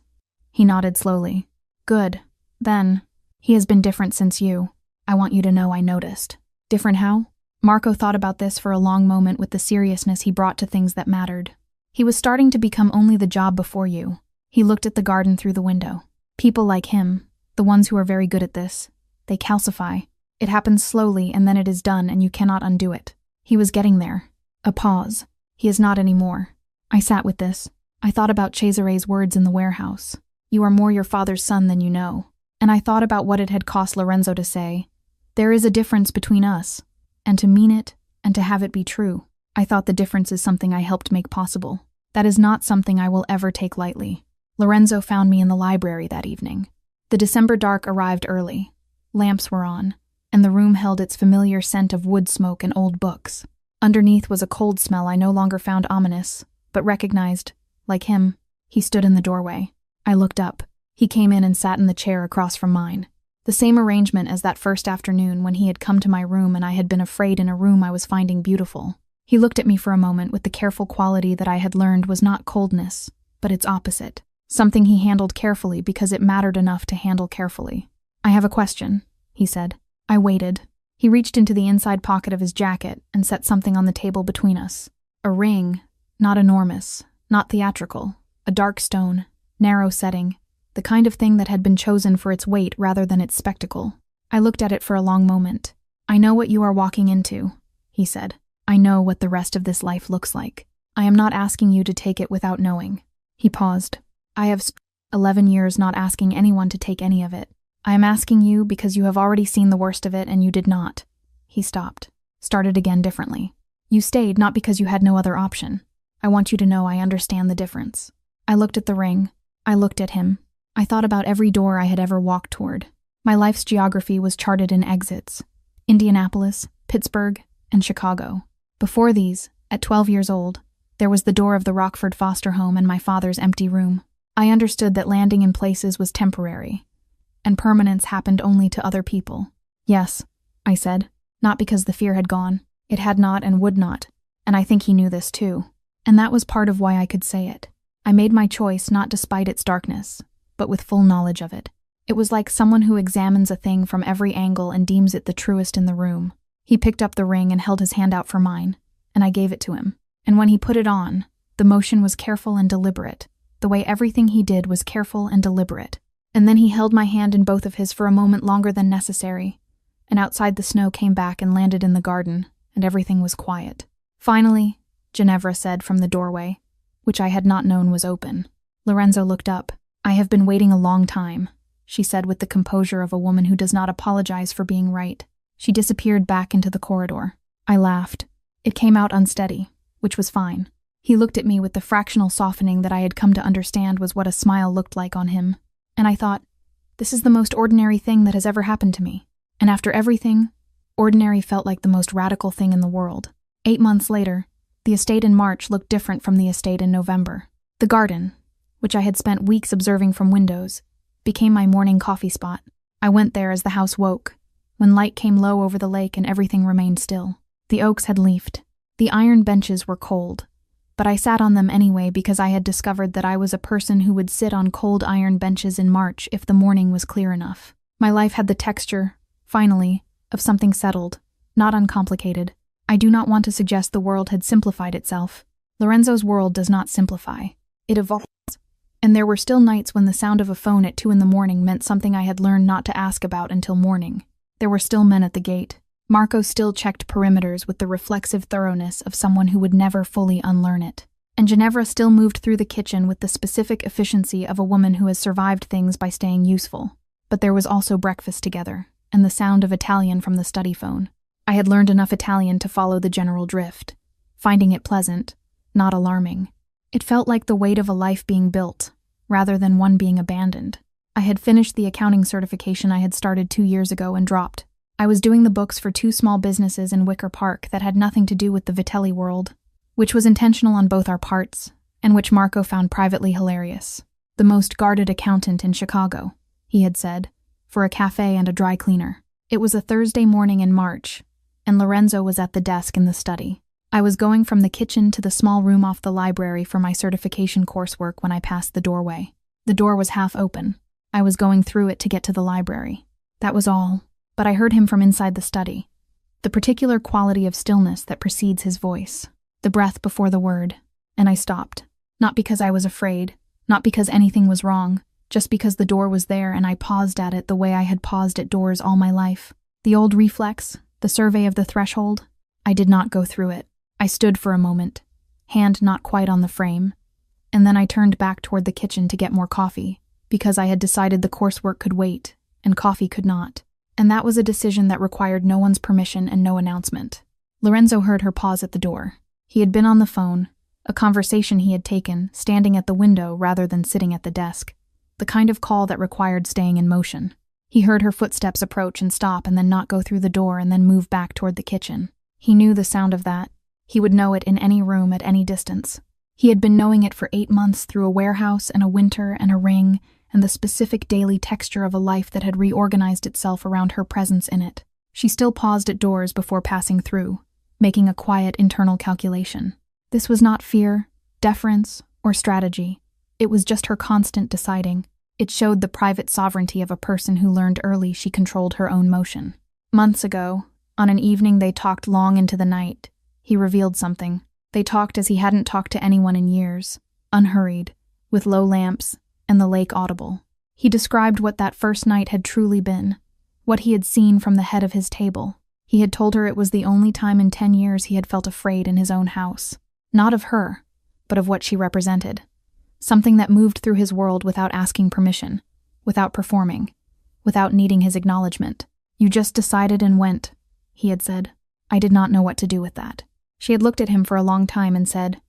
He nodded slowly. "Good. Then, He has been different since you. I want you to know I noticed. Different how? Marco thought about this for a long moment with the seriousness he brought to things that mattered. He was starting to become only the job before you. He looked at the garden through the window. People like him, the ones who are very good at this, they calcify. It happens slowly and then it is done and you cannot undo it. He was getting there. A pause. He is not anymore. I sat with this. I thought about Cesare's words in the warehouse. You are more your father's son than you know. And I thought about what it had cost Lorenzo to say, there is a difference between us, and to mean it, and to have it be true. I thought the difference is something I helped make possible. That is not something I will ever take lightly. Lorenzo found me in the library that evening. The December dark arrived early. Lamps were on, and the room held its familiar scent of wood smoke and old books. Underneath was a cold smell I no longer found ominous, but recognized. Like him, he stood in the doorway. I looked up. He came in and sat in the chair across from mine. The same arrangement as that first afternoon when he had come to my room and I had been afraid in a room I was finding beautiful. He looked at me for a moment with the careful quality that I had learned was not coldness, but its opposite. Something he handled carefully because it mattered enough to handle carefully. I have a question, he said. I waited. He reached into the inside pocket of his jacket and set something on the table between us. A ring, not enormous, not theatrical, a dark stone, narrow setting, the kind of thing that had been chosen for its weight rather than its spectacle. I looked at it for a long moment. I know what you are walking into, he said. I know what the rest of this life looks like. I am not asking you to take it without knowing. He paused. I have 11 years not asking anyone to take any of it. I am asking you because you have already seen the worst of it and you did not. He stopped, started again differently. You stayed not because you had no other option. I want you to know I understand the difference. I looked at the ring. I looked at him. I thought about every door I had ever walked toward. My life's geography was charted in exits. Indianapolis, Pittsburgh, and Chicago. Before these, at 12 years old, there was the door of the Rockford foster home and my father's empty room. I understood that landing in places was temporary, and permanence happened only to other people. Yes, I said, not because the fear had gone. It had not and would not, and I think he knew this too. And that was part of why I could say it. I made my choice not despite its darkness, but with full knowledge of it. It was like someone who examines a thing from every angle and deems it the truest in the room. He picked up the ring and held his hand out for mine, and I gave it to him. And when he put it on, the motion was careful and deliberate. The way everything he did was careful and deliberate. And then he held my hand in both of his for a moment longer than necessary, and outside the snow came back and landed in the garden, and everything was quiet. Finally, Ginevra said from the doorway, which I had not known was open. Lorenzo looked up. I have been waiting a long time, she said with the composure of a woman who does not apologize for being right. She disappeared back into the corridor. I laughed. It came out unsteady, which was fine. He looked at me with the fractional softening that I had come to understand was what a smile looked like on him. And I thought, this is the most ordinary thing that has ever happened to me. And after everything, ordinary felt like the most radical thing in the world. 8 months later, the estate in March looked different from the estate in November. The garden, which I had spent weeks observing from windows, became my morning coffee spot. I went there as the house woke, when light came low over the lake and everything remained still. The oaks had leafed. The iron benches were cold, but I sat on them anyway because I had discovered that I was a person who would sit on cold iron benches in March if the morning was clear enough. My life had the texture, finally, of something settled, not uncomplicated. I do not want to suggest the world had simplified itself. Lorenzo's world does not simplify. It evolves. And there were still nights when the sound of a phone at 2 a.m. meant something I had learned not to ask about until morning. There were still men at the gate. Marco still checked perimeters with the reflexive thoroughness of someone who would never fully unlearn it. And Ginevra still moved through the kitchen with the specific efficiency of a woman who has survived things by staying useful. But there was also breakfast together, and the sound of Italian from the study phone. I had learned enough Italian to follow the general drift, finding it pleasant, not alarming. It felt like the weight of a life being built, rather than one being abandoned. I had finished the accounting certification I had started 2 years ago and dropped. I was doing the books for 2 small businesses in Wicker Park that had nothing to do with the Vitelli world, which was intentional on both our parts, and which Marco found privately hilarious. The most guarded accountant in Chicago, he had said, for a cafe and a dry cleaner. It was a Thursday morning in March, and Lorenzo was at the desk in the study. I was going from the kitchen to the small room off the library for my certification coursework when I passed the doorway. The door was half open. I was going through it to get to the library. That was all, but I heard him from inside the study. The particular quality of stillness that precedes his voice, the breath before the word, and I stopped. Not because I was afraid, not because anything was wrong, just because the door was there and I paused at it the way I had paused at doors all my life. The old reflex, the survey of the threshold, I did not go through it. I stood for a moment, hand not quite on the frame, and then I turned back toward the kitchen to get more coffee, because I had decided the coursework could wait, and coffee could not. And that was a decision that required no one's permission and no announcement. Lorenzo heard her pause at the door. He had been on the phone, a conversation he had taken, standing at the window rather than sitting at the desk, the kind of call that required staying in motion. He heard her footsteps approach and stop and then not go through the door and then move back toward the kitchen. He knew the sound of that. He would know it in any room at any distance. He had been knowing it for 8 months through a warehouse and a winter and a ring and the specific daily texture of a life that had reorganized itself around her presence in it. She still paused at doors before passing through, making a quiet internal calculation. This was not fear, deference, or strategy. It was just her constant deciding. It showed the private sovereignty of a person who learned early she controlled her own motion. Months ago, on an evening they talked long into the night, he revealed something. They talked as he hadn't talked to anyone in years, unhurried, with low lamps, and the lake audible. He described what that first night had truly been, what he had seen from the head of his table. He had told her it was the only time in 10 years he had felt afraid in his own house. Not of her, but of what she represented. Something that moved through his world without asking permission, without performing, without needing his acknowledgement. You just decided and went, he had said. I did not know what to do with that. She had looked at him for a long time and said,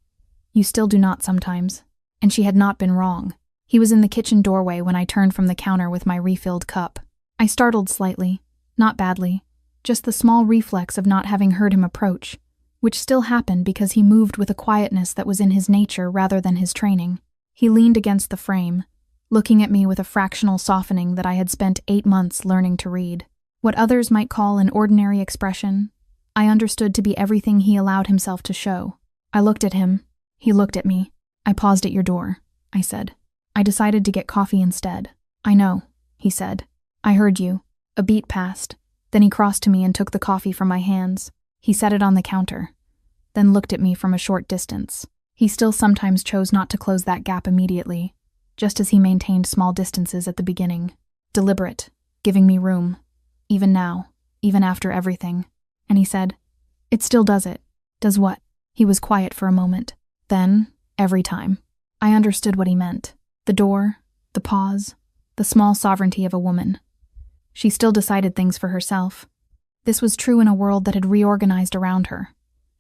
You still do not sometimes. And she had not been wrong. He was in the kitchen doorway when I turned from the counter with my refilled cup. I startled slightly, not badly, just the small reflex of not having heard him approach, which still happened because he moved with a quietness that was in his nature rather than his training. He leaned against the frame, looking at me with a fractional softening that I had spent 8 months learning to read. What others might call an ordinary expression, I understood to be everything he allowed himself to show. I looked at him. He looked at me. I paused at your door, I said. I decided to get coffee instead. I know, he said. I heard you. A beat passed. Then he crossed to me and took the coffee from my hands. He set it on the counter, then looked at me from a short distance. He still sometimes chose not to close that gap immediately, just as he maintained small distances at the beginning. Deliberate, giving me room. Even now, even after everything. And he said, It still does it. Does what? He was quiet for a moment. Then, every time. I understood what he meant. The door, the pause, the small sovereignty of a woman. She still decided things for herself. This was true in a world that had reorganized around her,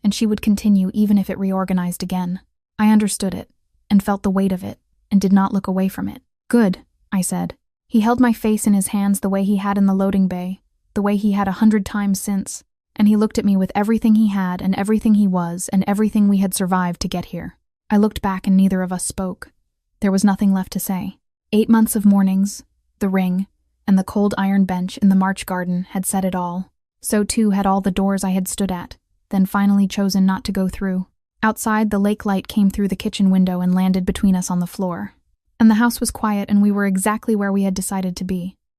and she would continue even if it reorganized again. I understood it, and felt the weight of it, and did not look away from it. Good, I said. He held my face in his hands the way he had in the loading bay, the way he had 100 times since, and he looked at me with everything he had and everything he was and everything we had survived to get here. I looked back and neither of us spoke. There was nothing left to say. 8 months of mornings, the ring, and the cold iron bench in the March garden had said it all. So too had all the doors I had stood at, then finally chosen not to go through. Outside, the lake light came through the kitchen window and landed between us on the floor. And the house was quiet and we were exactly where we had decided to be.